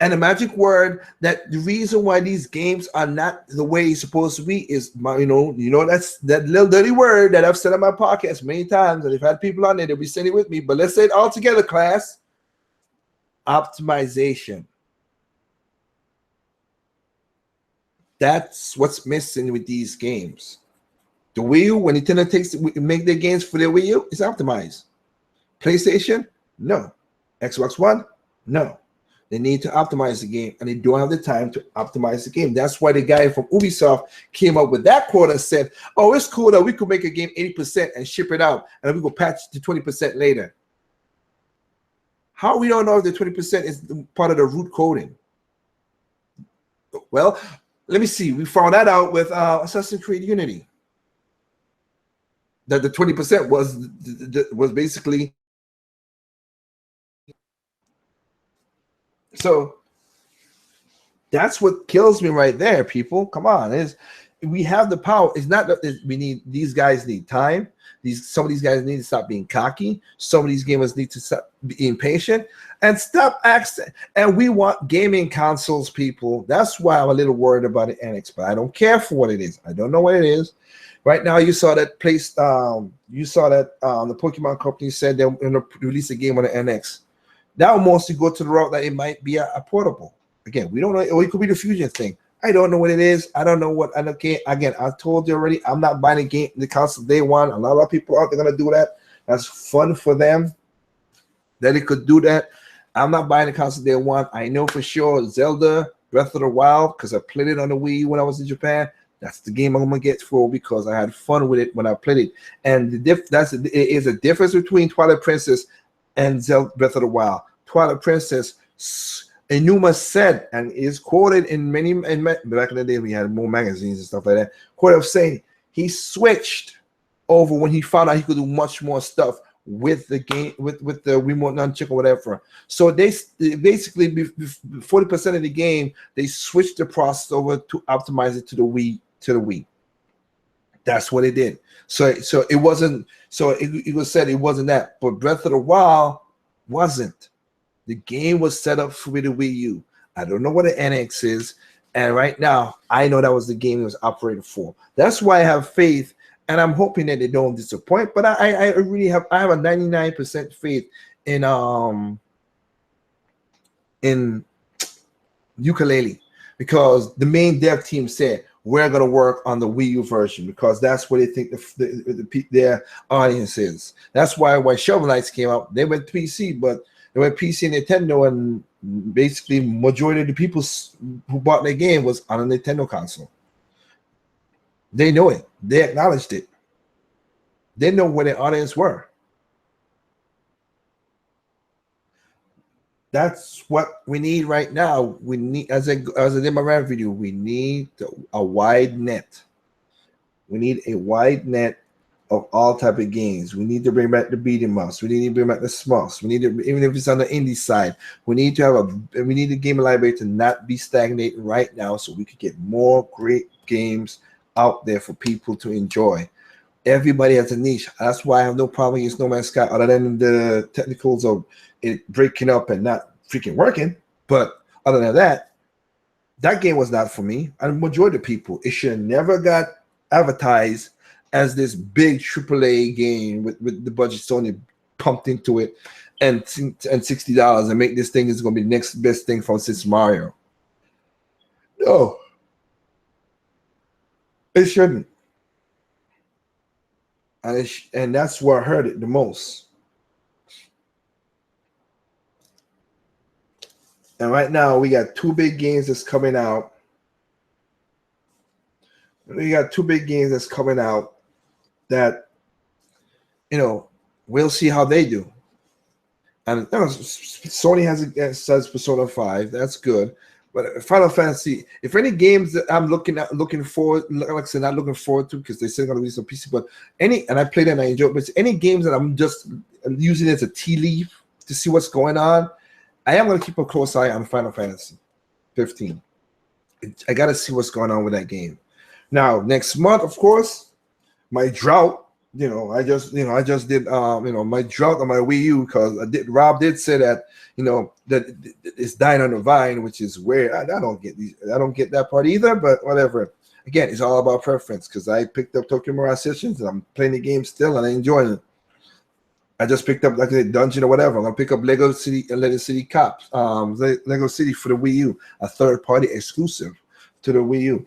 And the magic word, that the reason why these games are not the way it's supposed to be is, that's that little dirty word that I've said on my podcast many times. And if I had people on there, they'll be saying it with me. But let's say it all together, class. Optimization. That's what's missing with these games. The Wii U, when Nintendo make their games for their Wii U, it's optimized. PlayStation, no. Xbox One, no. They need to optimize the game, and they don't have the time to optimize the game. That's why the guy from Ubisoft came up with that quote and said, "Oh, it's cool that we could make a game 80% and ship it out, and then we will patch it to 20% later." How we don't know if the 20% is part of the root coding? Well, let me see. We found that out with Assassin's Creed Unity. That the 20% was basically. So that's what kills me right there, people. Come on, we have the power. It's not that we need, these guys need time. Some of these guys need to stop being cocky. Some of these gamers need to stop being patient and stop asking. And we want gaming consoles, people. That's why I'm a little worried about the NX, but I don't care for what it is. I don't know what it is. Right now, you saw that place. You saw that the Pokemon company said they're going to release a game on the NX. That will mostly go to the route that it might be a portable. Again, we don't know, or it could be the Fusion thing. I don't know what it is. I don't know what. I don't care. Again, I told you already. I'm not buying the console day one. A lot of people out there gonna do that. That's fun for them. That it could do that. I'm not buying the console day one. I know for sure Zelda Breath of the Wild, because I played it on the Wii when I was in Japan. That's the game I'm gonna get for, because I had fun with it when I played it. And it is a difference between Twilight Princess and Zelda Breath of the Wild. Twilight Princess, Enuma said, and is quoted in many, back in the day we had more magazines and stuff like that, quote of saying he switched over when he found out he could do much more stuff with the game, with the remote nunchuck or whatever. So they basically 40% of the game they switched the process over to optimize it to the Wii. That's what it did. So it wasn't. So it was said it wasn't that, but Breath of the Wild wasn't. The game was set up for the Wii U. I don't know what an NX is, and right now I know that was the game it was operating for. That's why I have faith, and I'm hoping that they don't disappoint. But I really have a 99% faith in Ukulele, because the main dev team said we're going to work on the Wii U version, because that's what they think their audience is. That's why when Shovel Knights came out, they went PC, but they went PC and Nintendo, and basically majority of the people who bought their game was on a Nintendo console. They know it. They acknowledged it. They know where their audience were. That's what we need right now. We need, as I did my rant video, we need a wide net. We need a wide net of all type of games. We need to bring back the beat 'em ups. We need to bring back the smuffs. We need to, even if it's on the indie side, we need the game library to not be stagnating right now, so we could get more great games out there for people to enjoy. Everybody has a niche. That's why I have no problem against No Man's Sky, other than the technicals of it breaking up and not freaking working. But other than that, that game was not for me. And the majority of people, it should have never got advertised as this big AAA game with the budget Sony pumped into it, and $60 and make this thing is going to be the next best thing from since Mario. No, it shouldn't. And that's where I heard it the most. And right now we got two big games that's coming out. That, we'll see how they do. And Sony says Persona 5. That's good. But Final Fantasy, if any games that I'm looking forward, like I said, not looking forward to, because they said going to release on PC, but and I played it and I enjoyed it, but any games that I'm just using as a tea leaf to see what's going on, I am going to keep a close eye on Final Fantasy 15. I got to see what's going on with that game. Now, next month, of course, my drought. I just did my drought on my Wii U, because Rob did say that that it's dying on the vine, which is weird. I don't get that part either, but whatever. Again, it's all about preference, because I picked up Tokyo Mirage Sessions and I'm playing the game still and I enjoy it. I just picked up, like I said, Dungeon or whatever. I'm gonna pick up Lego City Cops, Lego City for the Wii U, a third-party exclusive to the Wii U.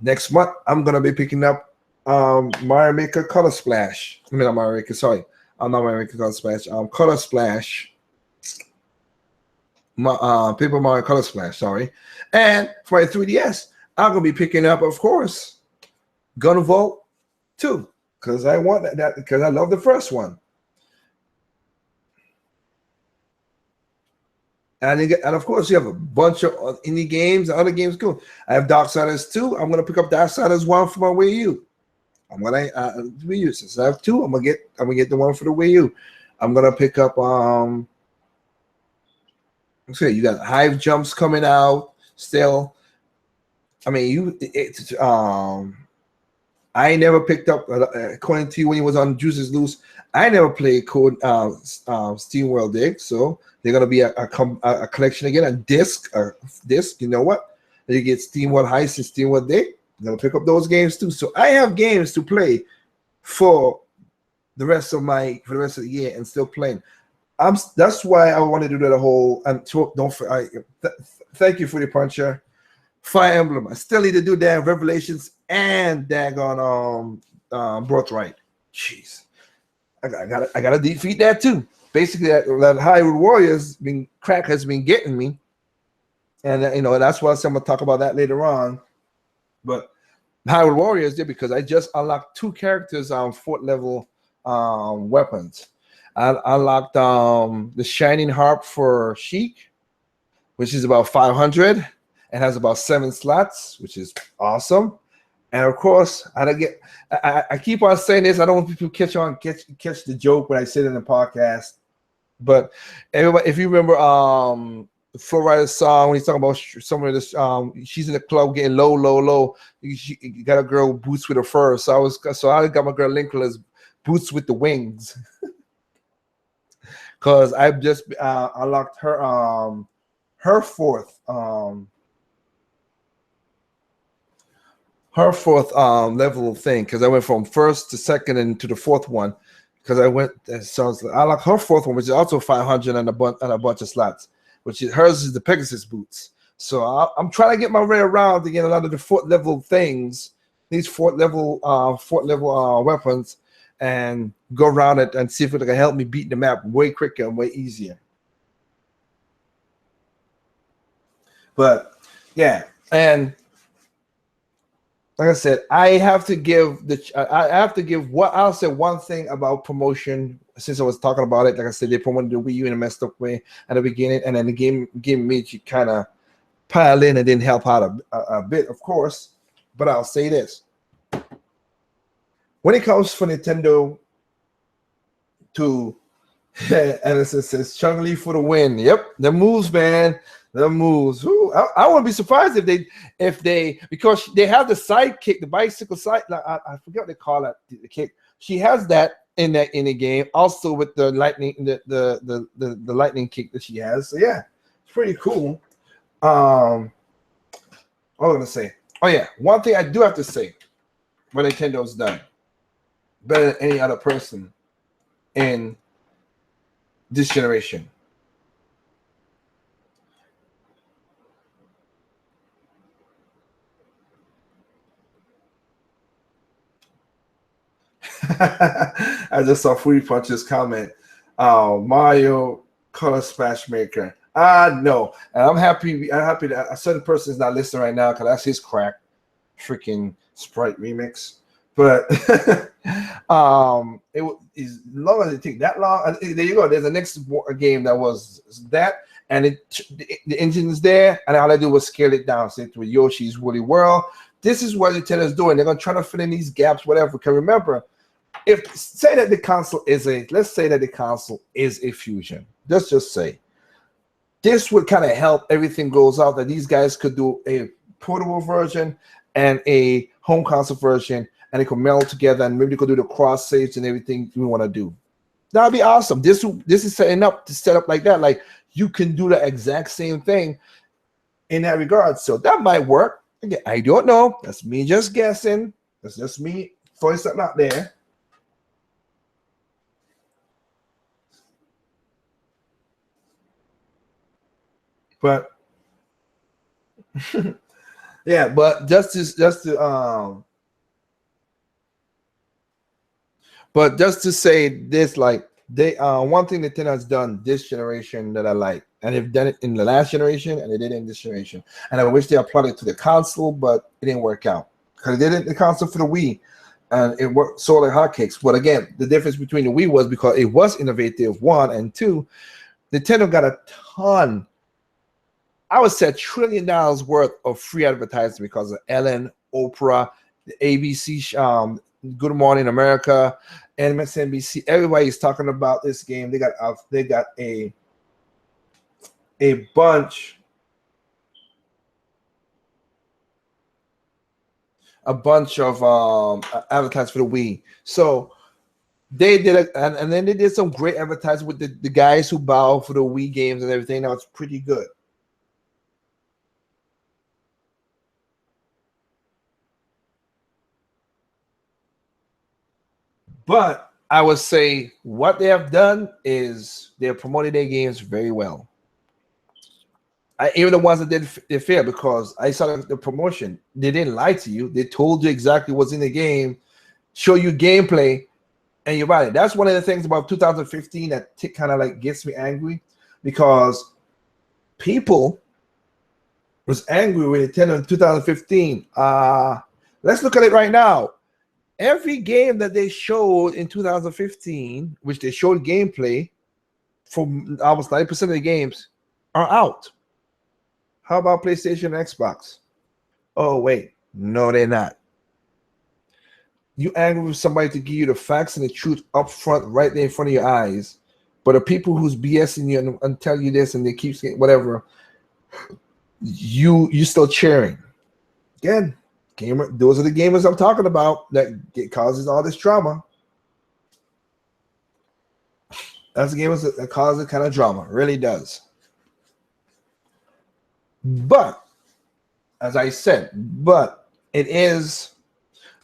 Next month I'm gonna be picking up Mario Maker Color Splash. I mean, not Mario Maker. Sorry, I'm not Mario Maker Color Splash. Color Splash. Paper Mario Color Splash. Sorry, and for my 3DS, I'm gonna be picking up, of course, Gun Vault 2 because I want that because I love the first one. And of course, you have a bunch of indie games, other games. Cool. I have Darksiders 2. I'm gonna pick up Darksiders 1 for my Wii U. I'm gonna Wii U. Since I have 2, I'm gonna get the one for the Wii U. I'm gonna pick up okay, you got Hive Jumps coming out still. I mean, I never picked up, according to you, when he was on Juices Loose, I never played Code Steam World Dig, so they're gonna be a collection again, a disc. You know what? You get Steam World Heist and Steam World Dig. I'm gonna pick up those games too. So I have games to play for the rest of the year and still playing. That's why I wanted to do the whole. And thank you for the puncher. Fire Emblem. I still need to do that Revelations and daggone Birthright. Jeez, I gotta defeat that too. Basically, that Hyrule Warriors has been getting me, and that's why I'm gonna talk about that later on. But Hyrule Warriors did because I just unlocked 2 characters on 4th level weapons. I unlocked the Shining Harp for Sheik, which is about 500 and has about 7 slots, which is awesome. And of course, I keep on saying this. I don't want people to catch the joke when I say it in the podcast. But everybody, if you remember Flo Rida's song when he's talking about some of this, she's in the club getting low. She got a girl boots with her fur. So I got my girl Linkla's boots with the wings. Because I've just unlocked her fourth level thing, because I went from 1st to 2nd and to the 4th one, because I unlocked her 4th one, which is also 500 and a bunch of slots, hers is the Pegasus boots. So I'm trying to get my way around to get a lot of the 4th level things, these 4th level weapons, and go around it and see if it can help me beat the map way quicker and way easier. But yeah, and like I said, I have to give I'll say one thing about promotion, since I was talking about it. Like I said, they promoted the Wii U in a messed up way at the beginning, and then the game made you kind of pile in and didn't help out a bit, of course. But I'll say this: when it comes for Nintendo to and it says Chung-Li for the win. Yep, the moves, man. The moves. Ooh, I wouldn't be surprised if they because they have the sidekick, the bicycle side. I forget what they call that, the kick. She has that in the game, also with the lightning, the lightning kick that she has. So yeah, it's pretty cool. What was I gonna say? Oh yeah, one thing I do have to say, what Nintendo's done better than any other person in this generation. I just saw Fruity Punch's comment. Mario Color Splash Maker. No, and I'm happy that a certain person is not listening right now because that's his crack, freaking Sprite remix. But as long as it take that long, there you go. There's a next game that was that, and the engine is there, and all I do was scale it down. Say to Yoshi's Woolly World. This is what Nintendo's doing. They're gonna try to fill in these gaps, whatever. Because remember, let's say that the console is a fusion. Let's just say this would kind of help everything goes out, that these guys could do a portable version and a home console version, and they could meld together, and maybe they could do the cross saves and everything we want to do. That'd be awesome. This is set up like that. Like you can do the exact same thing in that regard. So that might work. Again, I don't know. That's me just guessing. That's just me throwing something out there. But yeah, Yeah, but just to say this, like they one thing Nintendo has done this generation that I like, and they've done it in the last generation, and they did it in this generation, and I wish they applied it to the console, but it didn't work out because they did it in the console for the Wii, and it worked so like hotcakes. But again, the difference between the Wii was because it was innovative, one, and two, Nintendo got a ton. I would say $1 trillion worth of free advertising because of Ellen, Oprah, the ABC, Good Morning America, MSNBC. Everybody's talking about this game. They got a bunch of advertising for the Wii. So they did it, and then they did some great advertising with the guys who bow for the Wii games and everything. That was pretty good. But I would say what they have done is they're promoting their games very well. Even the ones that did fail, because I saw the promotion. They didn't lie to you. They told you exactly what's in the game, show you gameplay, and you buy it. That's one of the things about 2015 that kind of like gets me angry, because people was angry with Nintendo in 2015. Let's look at it right now. Every game that they showed in 2015, which they showed gameplay from almost 90% of the games, are out. How about PlayStation and Xbox? Oh, wait. No, they're not. You angry with somebody to give you the facts and the truth up front, right there in front of your eyes. But the people who's BSing you and tell you this and they keep saying whatever, you still cheering. Again, those are the gamers I'm talking about that causes all this drama. That's the gamers that causes kind of drama. Really does. But as I said,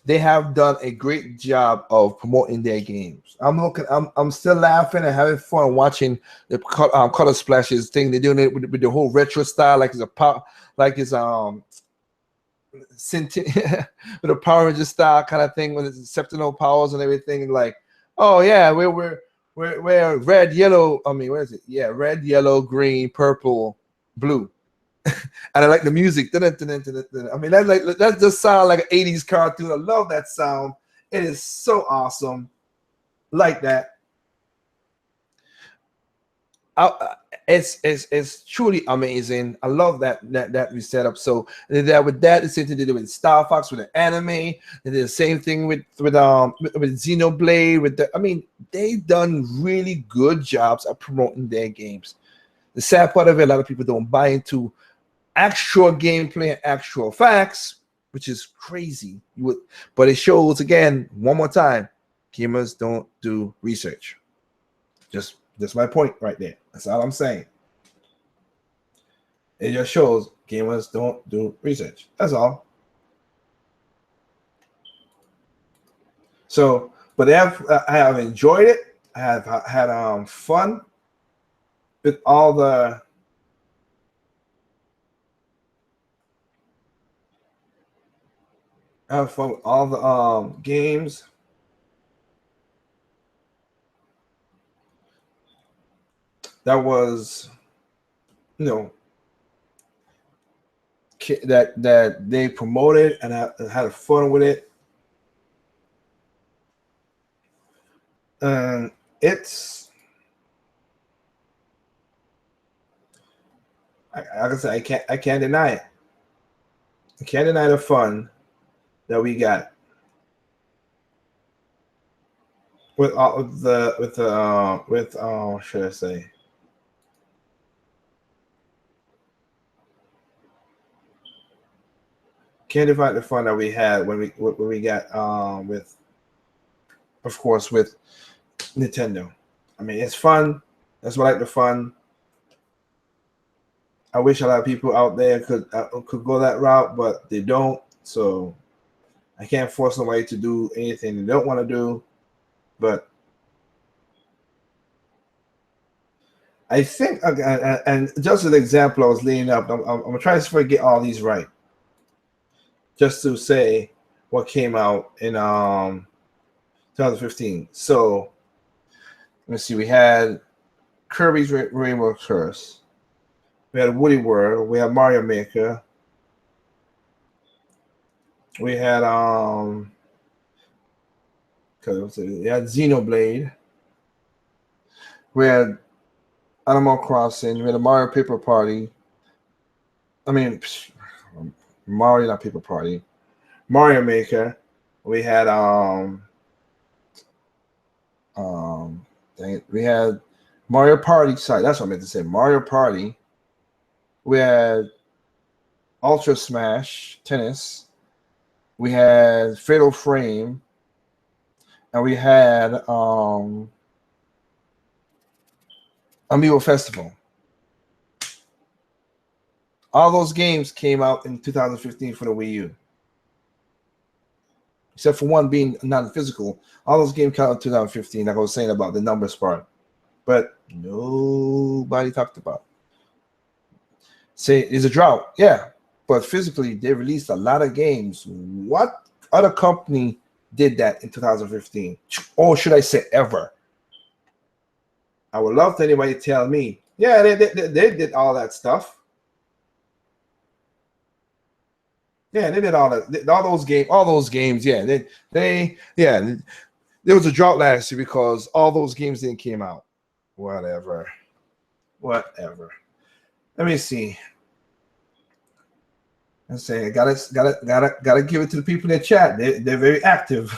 they have done a great job of promoting their games. I'm still laughing and having fun watching the color splashes thing. They're doing it with the whole retro style, like it's a pop, like it's with a Power Ranger style kind of thing with its Septinal powers and everything. Like, oh yeah, we're red, yellow. I mean, where is it? Yeah, red, yellow, green, purple, blue. And I like the music. I mean, that just sound like an 80s cartoon. I love that sound. It is so awesome. Like that. It's truly amazing. I love that we set up. So that with that, the same thing they did with Star Fox with the anime. They did the same thing with Xenoblade. I mean, they done really good jobs at promoting their games. The sad part of it, a lot of people don't buy into actual gameplay and actual facts, which is crazy. But it shows again, one more time, gamers don't do research. That's my point right there. That's all I'm saying. It just shows gamers don't do research. That's all. So, but I have enjoyed it. I have had fun with all the have fun with all the games. That was, that they promoted, and I had fun with it. And it's, like I said, I can't deny it. I can't deny the fun that we got with all of should I say? Can't deny the fun that we had when we got with, of course, with Nintendo. I mean, it's fun. That's what I like the fun. I wish a lot of people out there could go that route, but they don't. So I can't force somebody to do anything they don't want to do. But I think, and just an example, I was leading up. I'm trying to get all these right. just to say what came out in 2015. So let me see. We had Kirby's Rainbow Curse. We had Woody World. We had Mario Maker. We had Xenoblade. We had Animal Crossing. We had a Mario Paper Party. I mean, Mario, not Paper Party. Mario Maker. We had we had Mario Party side. That's what I meant to say. Mario Party. We had Ultra Smash Tennis. We had Fatal Frame. And we had Amiibo Festival. All those games came out in 2015 for the Wii U. Except for one being non-physical. All those games came out in 2015, like I was saying about the numbers part. But nobody talked about. Say, it's a drought. Yeah. But physically, they released a lot of games. What other company did that in 2015? Or should I say ever? I would love to anybody tell me, yeah, they did all that stuff. Yeah, they did all that, all those games. Yeah, there was a drought last year because all those games didn't came out. Whatever. Let me see. I say, gotta give it to the people in the chat. They're very active.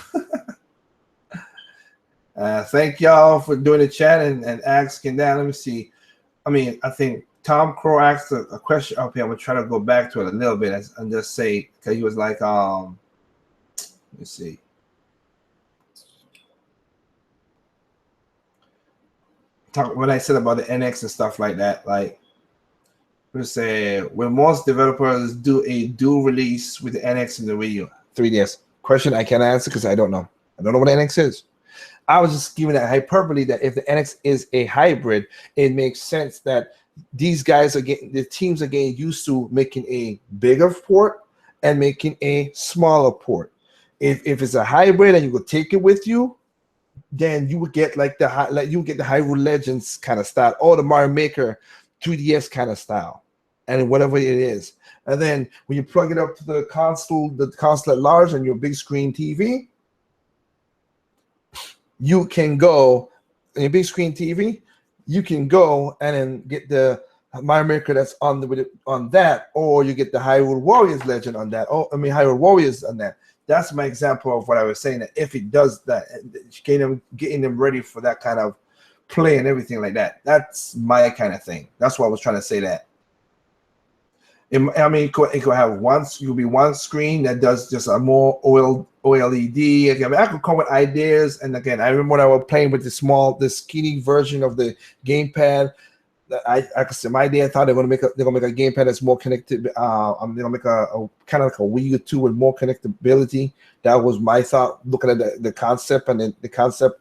Thank y'all for doing the chat and asking that. Let me see. I mean, I think Tom Crow asked a question up here. I'm gonna try to go back to it a little bit and just say, because he was like, let me see. When I said about the NX and stuff like that, like, let's say, when most developers do a dual release with the NX and the Wii U 3DS? Question I can't answer because I don't know. I don't know what NX is. I was just giving that hyperbole that if the NX is a hybrid, it makes sense that these guys the teams are getting used to making a bigger port and making a smaller port. If it's a hybrid and you could take it with you, then you would get you would get the Hyrule Legends kind of style or the Mario Maker 2DS kind of style, and whatever it is. And then when you plug it up to the console at large on your big screen TV, you can go on your big screen TV. You can go and then get the Mario Maker that's on that, or you get the Hyrule Warriors Legend on that. Hyrule Warriors on that. That's my example of what I was saying. That if it does that, getting them ready for that kind of play and everything like that. That's my kind of thing. That's why I was trying to say that. It could have one screen that does just a more OLED. Again, I could come with ideas. And again, I remember when I was playing with the skinny version of the gamepad. I could say my idea. I thought they're gonna make a gamepad that's more connected. They're gonna make a kind of like a Wii U 2 with more connectability. That was my thought. Looking at the concept and the concept.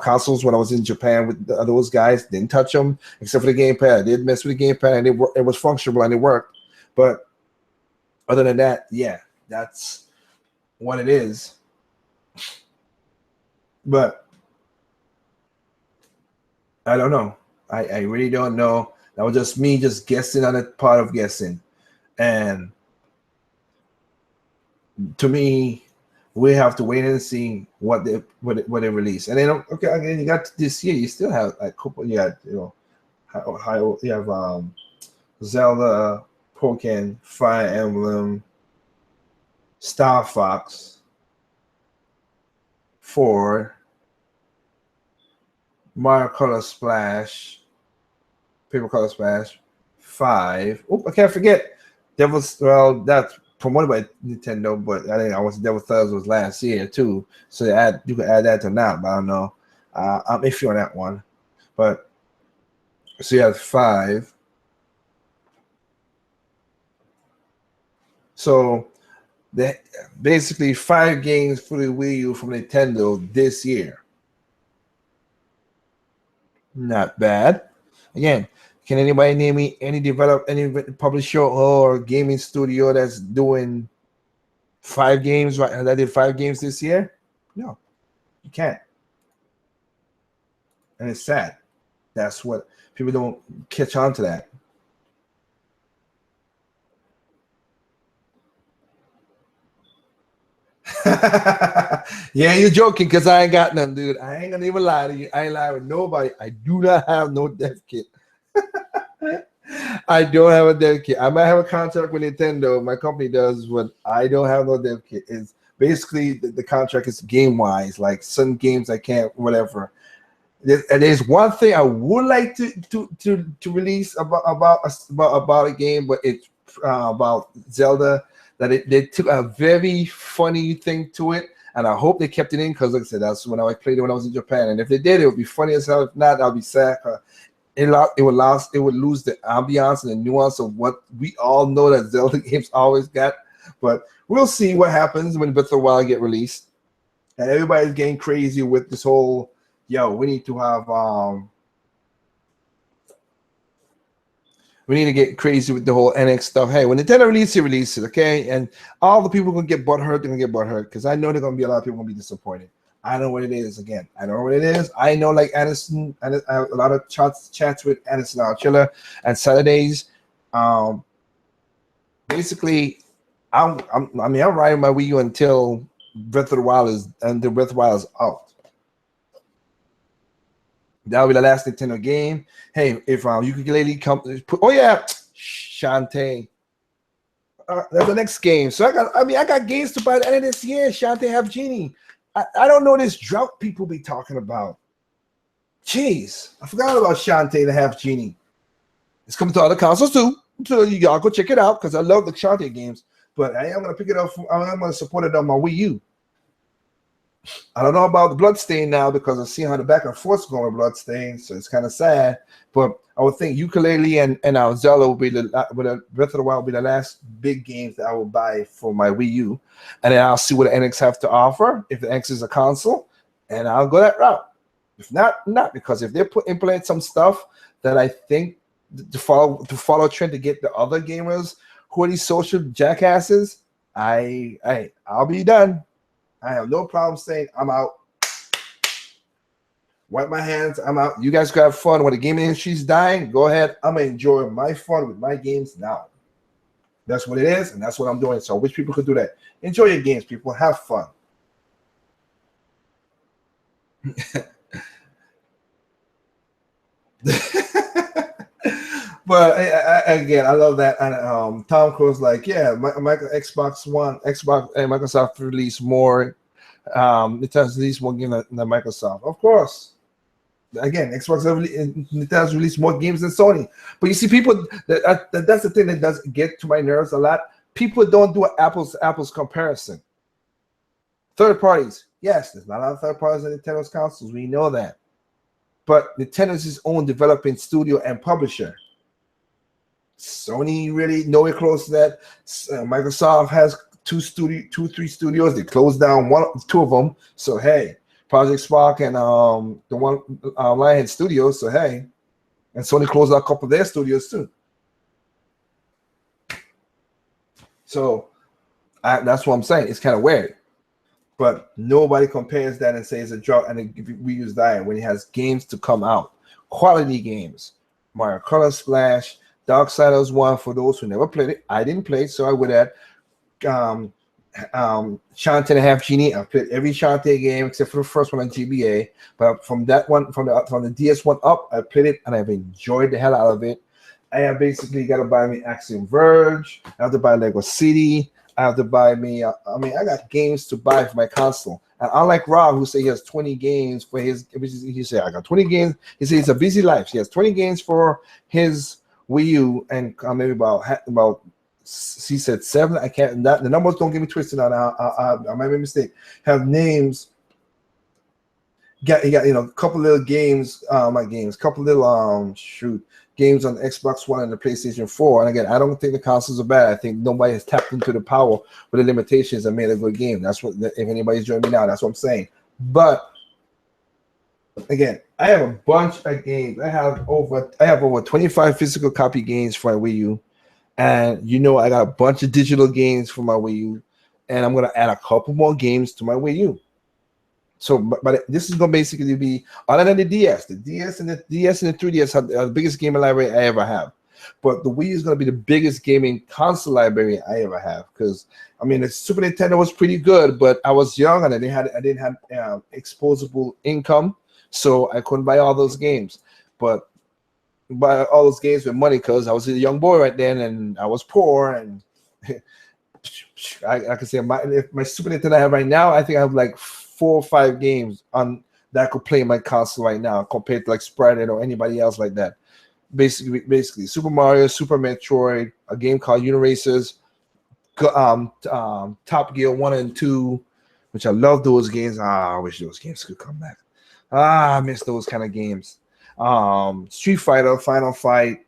Consoles when I was in Japan with those guys, didn't touch them except for the gamepad. They did mess with the gamepad and it was functional and it worked. But other than that, yeah, that's what it is. But I don't know. I really don't know. That was just me just guessing on a part of guessing. And to me, we have to wait and see what they release. And then again, you got this year. You still have a couple. You have Zelda, Pokemon, Fire Emblem, Star Fox, 4, Mario Color Splash, Paper Color Splash, 5. Oh, I can't forget that's promoted by Nintendo, but I think Devil Thugs was last year too. So you could add that to now, but I don't know. I'm iffy on that one. But so you have 5. So basically 5 games for the Wii U from Nintendo this year. Not bad. Again, can anybody name me any publisher or gaming studio that's doing 5 games, right? And I did 5 games this year. No, you can't. And it's sad. That's what people don't catch on to that. Yeah, you're joking because I ain't got none, dude. I ain't gonna even lie to you. I ain't lying with nobody. I do not have no dev kit. I don't have a dev kit. I might have a contract with Nintendo. My company does, but I don't have no dev kit. It's basically the contract is game wise. Like some games I can't, whatever. And there's one thing I would like to release about a game, but it's about Zelda. That they took a very funny thing to it, and I hope they kept it in because, like I said, that's when I played it when I was in Japan. And if they did, it would be funny as hell. If not, I'll be sad. It would lose the ambiance and the nuance of what we all know that Zelda games always got. But we'll see what happens when Breath of the Wild get released, and everybody's getting crazy with this whole. Yo, we need to have we need to get crazy with the whole NX stuff. Hey, when Nintendo releases, okay? And all the people gonna get butthurt, they're gonna get butthurt because I know there's gonna be a lot of people gonna be disappointed. I know what it is again. I know what it is. I know like Anderson, and I have a lot of chats with Anderson Archilla and Saturdays. Basically, I'm riding my Wii U until Breath of the Wild is out. That'll be the last Nintendo game. Hey, if ukulele oh yeah, Shantae. That's the next game. So I got games to buy at the end of this year. Shantae have Genie. I don't know this drought people be talking about. Jeez, I forgot about Shantae to have Genie. It's coming to other consoles too. So y'all go check it out because I love the Shantae games. But I am gonna pick it up. I'm gonna support it on my Wii U. I don't know about the Bloodstain now because I see how the back and forth is going with Bloodstain, so it's kind of sad. But I would think ukulele and Zelda will be Breath of the Wild will be the last big games that I will buy for my Wii U, and then I'll see what the NX have to offer. If the NX is a console, and I'll go that route. If not because if they implement some stuff that I think to follow trend to get the other gamers who are these social jackasses, I'll be done. I have no problem saying I'm out. Wipe my hands. I'm out. You guys go have fun. When the gaming industry's dying, go ahead. I'm going to enjoy my fun with my games now. That's what it is, and that's what I'm doing. So I wish people could do that. Enjoy your games, people. Have fun. But again, I love that. And Tom Cruise, like, yeah, Xbox One, Xbox, and Microsoft release more. Nintendo's released more games than Microsoft, of course. Again, Nintendo's released more games than Sony. But you see, people that's the thing that does get to my nerves a lot. People don't do an apples to apples comparison. Third parties, yes, there's not a lot of third parties on Nintendo's consoles. We know that. But Nintendo's its own developing studio and publisher. Sony really nowhere close to that. Microsoft has 3 studios. They closed down 2 of them. So hey, Project Spark and the one Lionhead Studios. So hey, and Sony closed out a couple of their studios too. So that's what I'm saying. It's kind of weird, but nobody compares that and says a drought and we use that when it has games to come out, quality games. Mario Color Splash. Darksiders 1 for those who never played it. I didn't play it, so I would add Shantae and a Half Genie. I've played every Shantae game except for the first one on GBA. But from that one, from the DS one up, I played it and I've enjoyed the hell out of it. I have basically got to buy me Axiom Verge. I have to buy Lego City. I have to buy me. I got games to buy for my console. And unlike Rob, who say he has 20 games for his, he said I got 20 games. He said it's a busy life. He has 20 games for his Wii U and maybe about he said 7. I can't. The numbers don't get me twisted on. I might be a mistake. Have names. He got a couple little games. Couple little games on the Xbox One and the PlayStation 4. And again, I don't think the consoles are bad. I think nobody has tapped into the power with the limitations and made a good game. That's what. If anybody's joining me now, that's what I'm saying. But again, I have a bunch of games. I have over 25 physical copy games for my Wii U, and I got a bunch of digital games for my Wii U. and I'm gonna add a couple more games to my Wii U. So, but this is gonna basically be other than the DS, and the 3DS are the biggest gaming library I ever have. But the Wii is gonna be the biggest gaming console library I ever have, because I mean the Super Nintendo was pretty good, but I was young and I didn't have exposable income, so I couldn't buy all those games. But buy all those games with money because I was a young boy right then and I was poor, and I can say my Super Nintendo I have right now, I think I have like 4 or 5 games on that I could play in my console right now compared to like Sprite or anybody else like that. Basically Super Mario, Super Metroid, a game called Uniracers, Top Gear 1 and 2, which I love those games. I wish those games could come back. I miss those kind of games. Street Fighter, Final Fight,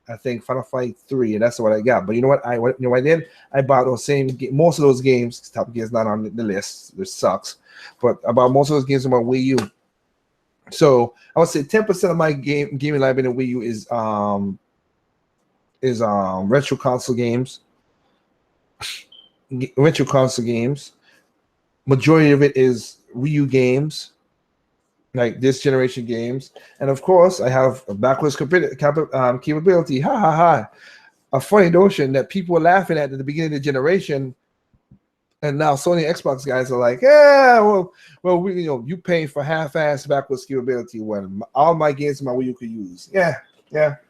I think Final Fight 3, and that's what I got. But you know what? You know what I did? I bought those most of those games. Top Gear is not on the list, which sucks. But I bought most of those games on my Wii U. So I would say 10% of my gaming library in Wii U is retro console games. Retro console games. Majority of it is Wii U games, like this generation games, and of course I have a backwards capability. Ha ha ha! A funny notion that people were laughing at the beginning of the generation, and now Sony Xbox guys are like, yeah, well, we, you paying for half-ass backwards capability when all my games in my Wii U could use. Yeah, yep.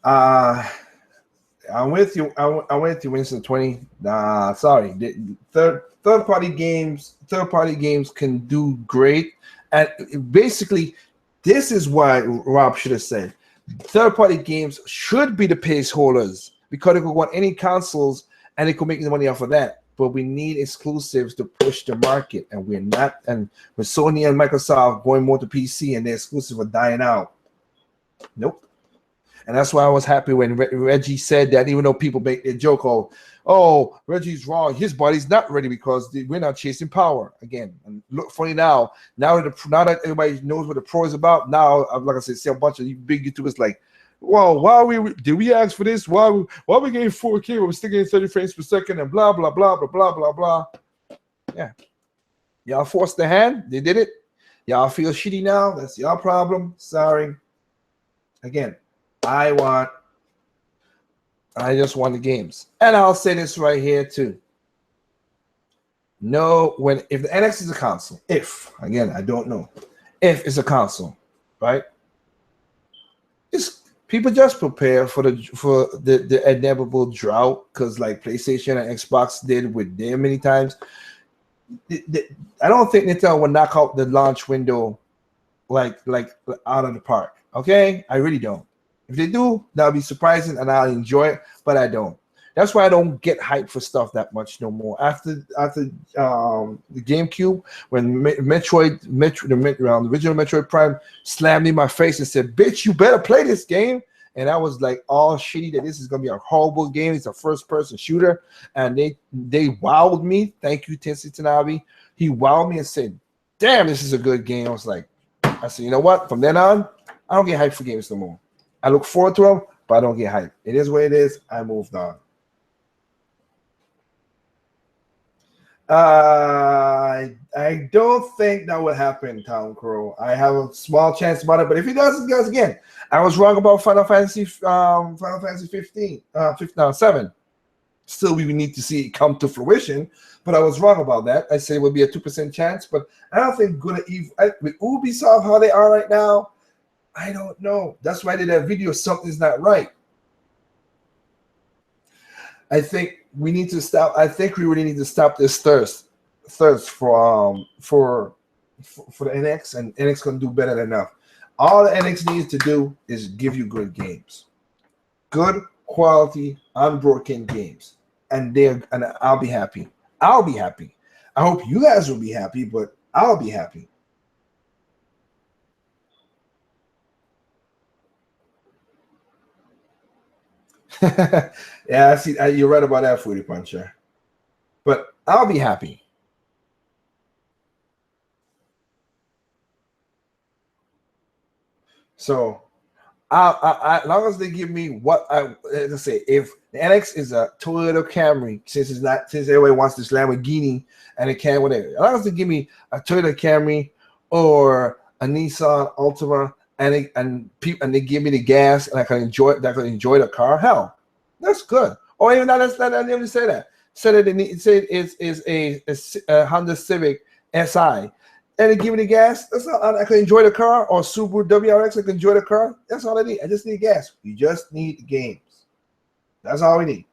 I'm with you. I went to Winston 20. Sorry. Third party games can do great. And basically, this is why Rob should have said third party games should be the pace holders, because they could want any consoles and they could make the money off of that. But we need exclusives to push the market, and we're not. And with Sony and Microsoft going more to PC and the exclusives are dying out. Nope. And that's why I was happy when Reggie said that, even though people make a joke, oh, Reggie's wrong. His body's not ready because we're not chasing power again. And look funny now that everybody knows what the pro is about. Now, like I said, see a bunch of big YouTubers like, whoa, did we ask for this? Why we getting 4K? We're still getting 30 frames per second and blah blah blah blah blah blah blah. Yeah, y'all forced the hand. They did it. Y'all feel shitty now. That's y'all problem. Sorry. Again. I just want the games. And I'll say this right here too. No, if the NX is a console, again, I don't know. If it's a console, right? People just prepare for the inevitable drought, because like PlayStation and Xbox did with them many times. I don't think Nintendo will knock out the launch window like out of the park. Okay? I really don't. If they do, that'll be surprising and I'll enjoy it, but I don't. That's why I don't get hyped for stuff that much no more. After the GameCube, when the original Metroid Prime slammed in my face and said, "Bitch, you better play this game," and I was like all shitty that this is gonna be a horrible game. It's a first-person shooter, and they wowed me. Thank you, Tetsuya Tanabe. He wowed me and said, "Damn, this is a good game." I said, you know what? From then on, I don't get hyped for games no more. I look forward to them, but I don't get hyped. It is what it is. I moved on. I don't think that would happen, Town Crow. I have a small chance about it, but if it does, it does again. I was wrong about Final Fantasy 7. Still, we need to see it come to fruition, but I was wrong about that. I said it would be a 2% chance, but I don't think good or evil with Ubisoft, how they are right now, I don't know. That's why I did that video. Something's not right. I think we need to stop. I think we really need to stop this thirst for the NX, and NX can do better than enough. All the NX needs to do is give you good games, good quality, unbroken games, and I'll be happy. I'll be happy. I hope you guys will be happy, but I'll be happy. Yeah, I see. You're right about that, Foodie Puncher. But I'll be happy. So as long as they give me what let's say, if the NX is a Toyota Camry, since everybody wants this Lamborghini and it can't whatever, as long as they give me a Toyota Camry or a Nissan Altima and they give me the gas and I can enjoy the car, hell, that's good. Or even not even say that. Say that it's a Honda Civic SI. And they give me the gas. That's all. I can enjoy the car, or Subaru WRX. I can enjoy the car. That's all I need. I just need gas. We just need the games. That's all we need.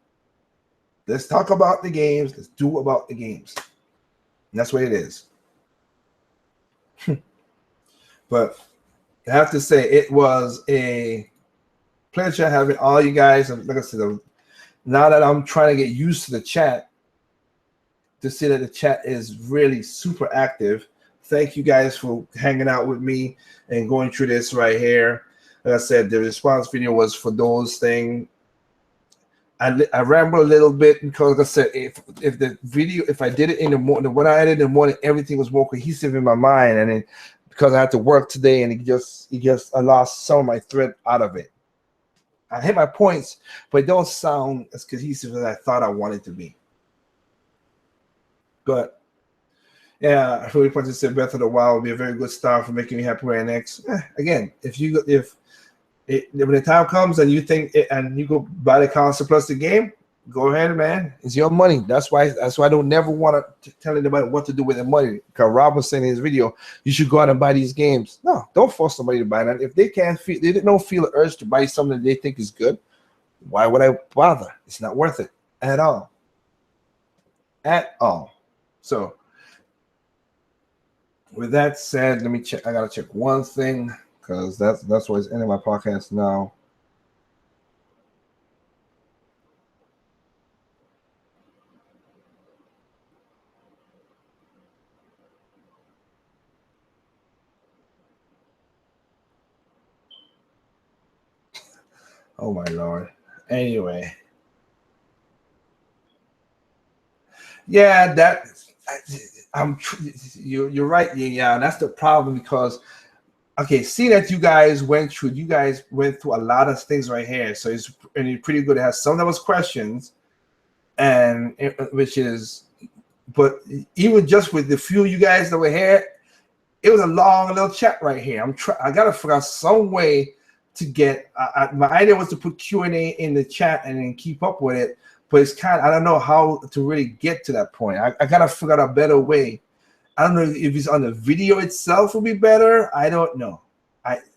Let's talk about the games. Let's do about the games. And that's what it is. But I have to say, it was a pleasure having all you guys. And like I said, now that I'm trying to get used to the chat, to see that the chat is really super active. Thank you guys for hanging out with me and going through this right here. Like I said, the response video was for those things. I ramble a little bit because, like I said, if I did it in the morning, when I edited in the morning, everything was more cohesive in my mind, and then because I had to work today, and I lost some of my thread out of it. I hit my points, but it don't sound as cohesive as I thought I wanted to be. But yeah, I really want to say Breath of the Wild would be a very good start for making me happy right next. Again, when the time comes and you think and you go buy the console plus the game, go ahead, man. It's your money. That's why I don't never want to tell anybody what to do with the money. Because Rob was saying in his video, you should go out and buy these games. No, don't force somebody to buy that. If they don't feel the urge to buy something that they think is good, why would I bother? It's not worth it at all. At all. So with that said, let me check. I gotta check one thing because that's what's ending my podcast now. Oh my Lord. Anyway. Yeah, you're right. Yeah, that's the problem because see that you guys went through a lot of things right here. So it's pretty good. It has some of those questions, but even just with the few you guys that were here, it was a long little chat right here. I gotta figure out some way to get. My idea was to put Q&A in the chat and then keep up with it. But it's I don't know how to really get to that point. I gotta figure out a better way. I don't know if it's on the video itself will be better. I don't know.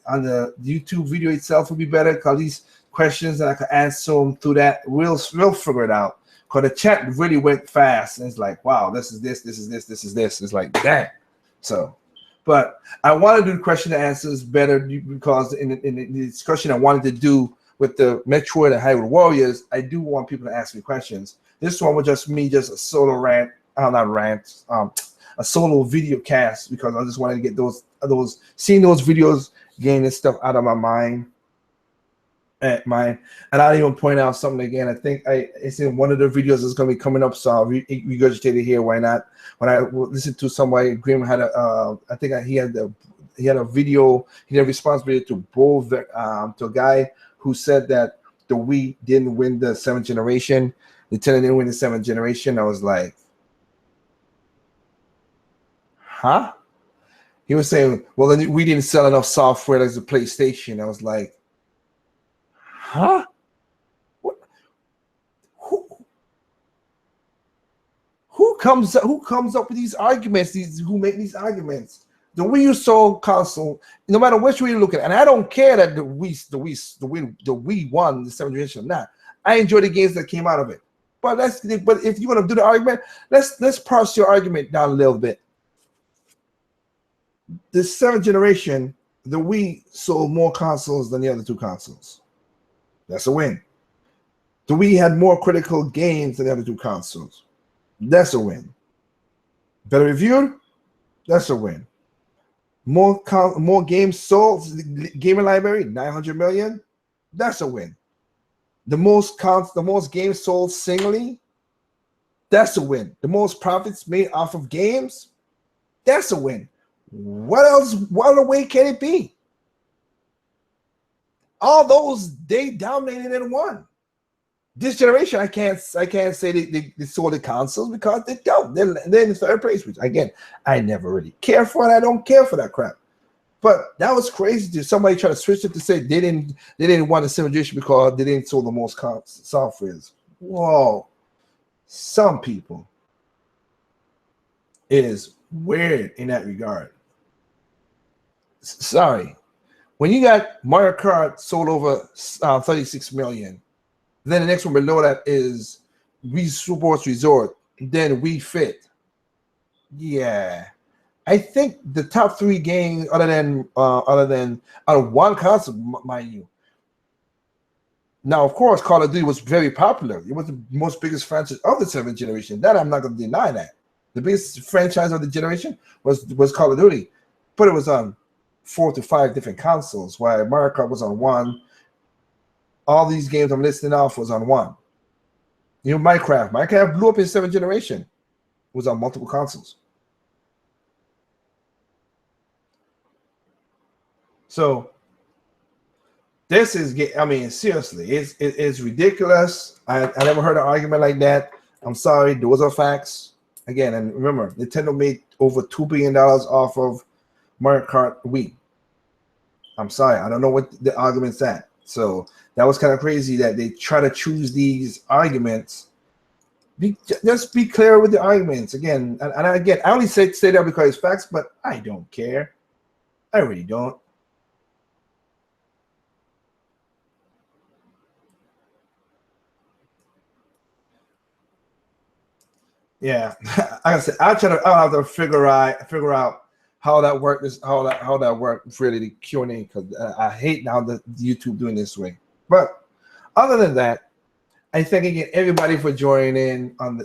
On the YouTube video itself will be better because these questions that I can answer them through that. We'll figure it out. Because the chat really went fast. And it's like, wow, this is this is this, this is this. It's like, dang. So, but I want to do the question and answers better because in the discussion I wanted to do with the Metroid and Hyrule Warriors, I do want people to ask me questions. This one was just a solo rant, a solo video cast because I just wanted to get seeing those videos, getting this stuff out of my mind. And I'll even point out something again. I think it's in one of the videos that's going to be coming up, so I'll regurgitate it here. Why not? When I listened to somebody, Grim had he had a video. He had a response video to both to a guy who said that the Wii didn't win the 7th generation. Nintendo didn't win the 7th generation. I was like, huh? He was saying, well, then we didn't sell enough software as a PlayStation. I was like, huh? What? Who comes up with these arguments? Who make these arguments? The Wii U sold console, no matter which way you look at it, and I don't care that the Wii won the 7th generation or not. I enjoy the games that came out of it. But if you want to do the argument, let's parse your argument down a little bit. The 7th generation, the Wii sold more consoles than the other two consoles. That's a win. The Wii had more critical games than the other two consoles. That's a win. Better reviewed? That's a win. More games sold, gaming library, 900 million. That's a win. The most games sold singly. That's a win. The most profits made off of games. That's a win. What else? What other way can it be? all those they dominated and won. This generation, I can't say they sold the consoles because they don't. They're in third place, which again, I never really care for, and I don't care for that crap. But that was crazy to somebody try to switch it to say they didn't want the same generation because they didn't sell the most softwares. Whoa, some people is weird in that regard. Sorry, when you got Mario Kart sold over 36 million. Then the next one below that is Wii Sports Resort. Then Wii Fit. Yeah, I think the top 3 games, other than out of one console, mind you. Now, of course, Call of Duty was very popular. It was the most biggest franchise of the 7th generation. That I'm not going to deny that. The biggest franchise of the generation was Call of Duty, but it was on 4 to 5 different consoles. While Mario Kart was on one. All these games I'm listing off was on one. You know, Minecraft blew up in 7th generation. It was on multiple consoles. So this is, I mean, seriously, it's ridiculous. I never heard an argument like that. I'm sorry, those are facts. Again, and remember, Nintendo made over $2 billion off of Mario Kart Wii. I'm sorry, I don't know what the argument's at. So that was kind of crazy that they try to choose these arguments. Just be clear with the arguments. Again, and again, I only say that because it's facts, but I don't care. I really don't. Yeah, like I said, I'll have to figure out how that worked. How that worked really, the Q&A, because I hate now the YouTube doing this way. But other than that, I thank again everybody for joining in on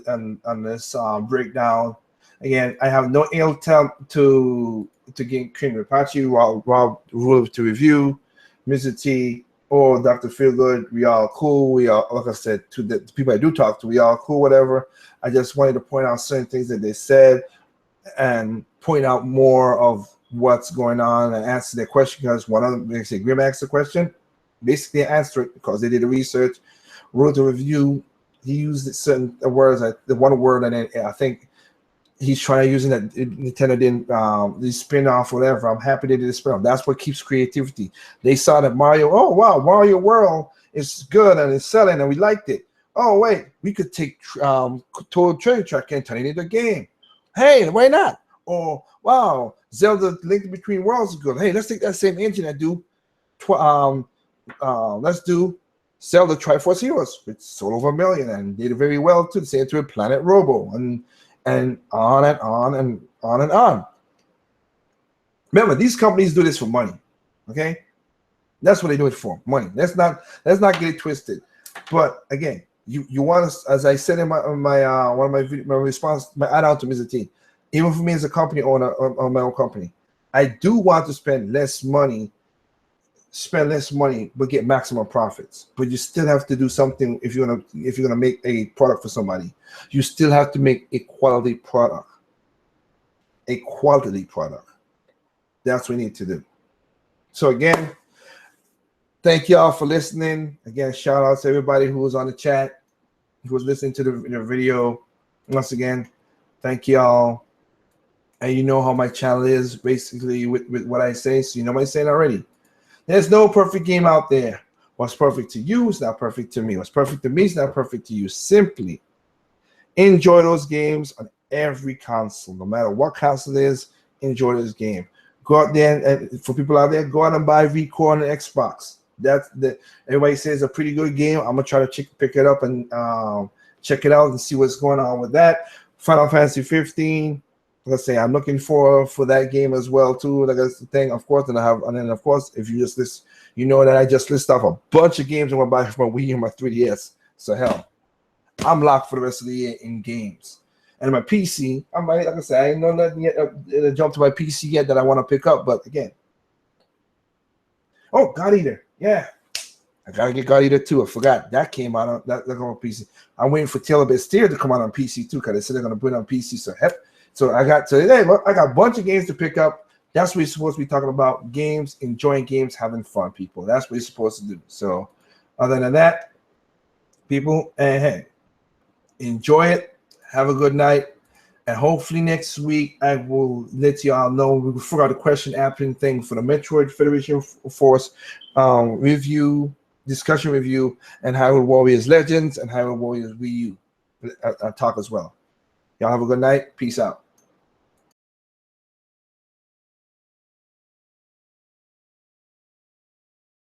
this breakdown. Again, I have no ill attempt to get grimpachi, Rob Rule to review, Mr. T, or Dr. Feelgood. We all cool. We all, like I said, to the people I do talk to, we all cool, whatever. I just wanted to point out certain things that they said and point out more of what's going on and answer their question, because one of them, they say Grim asked the question, basically answer it because they did the research, wrote the review. He used certain words, the one word, and then I think he's trying using that Nintendo didn't the spin-off, whatever. I'm happy they did the spin-off. That's what keeps creativity. They saw that Mario, oh wow, Mario World is good and it's selling and we liked it. Oh wait, we could take Total Treasure Track and turn it into a game. Hey, why not? Or wow, Zelda Link Between Worlds is good. Hey, let's take that same engine and do let's do Zelda Triforce Heroes, which sold over 1 million and did very well too. The same to Planet Robo and on and on and on and on. Remember, these companies do this for money. Okay, that's what they do it for, money. Let's not get it twisted. But again, you want to, as I said in my one of my response, my add-on to Mr. T, even for me as a company owner on my own company, I do want to spend less money, but get maximum profits. But you still have to do something if you're gonna make a product for somebody. You still have to make a quality product. A quality product. That's what we need to do. So again, thank y'all for listening. Again, shout out to everybody who was on the chat, who was listening to the video. Once again, thank y'all. And you know how my channel is basically with what I say, so you know what I'm saying already. There's no perfect game out there. What's perfect to you is not perfect to me. What's perfect to me is not perfect to you. Simply enjoy those games on every console, no matter what console it is. Enjoy this game. Go out there and for people out there, go out and buy VCore on the Xbox. That's everybody says a pretty good game. I'm gonna try to pick it up and check it out and see what's going on with that. Final Fantasy 15. Let's say I'm looking for that game as well too. Like that's the thing, of course. And then of course, if you just list, you know that I just list off a bunch of games I'm gonna buy for my Wii and my 3DS. So hell, I'm locked for the rest of the year in games. And my PC, I might, like I said, I ain't know nothing yet. Jump to my PC yet that I want to pick up. But again, oh, God Eater, yeah, I gotta get God Eater too. I forgot that came out on that on PC. I'm waiting for Tale of Bestiary to come out on PC too, because they said they're gonna put it on PC. So I got today. Look, I got a bunch of games to pick up That's what you're supposed to be talking about. Games, enjoying games, having fun, people. That's what you're supposed to do. So other than that, people, and hey, enjoy it. Have a good night. And hopefully next week I will let y'all know. We will figure out the question answering thing for the Metroid Federation Force review, discussion review, and Hyrule Warriors Legends and Hyrule Warriors Wii U. I'll talk as well. Y'all have a good night. Peace out.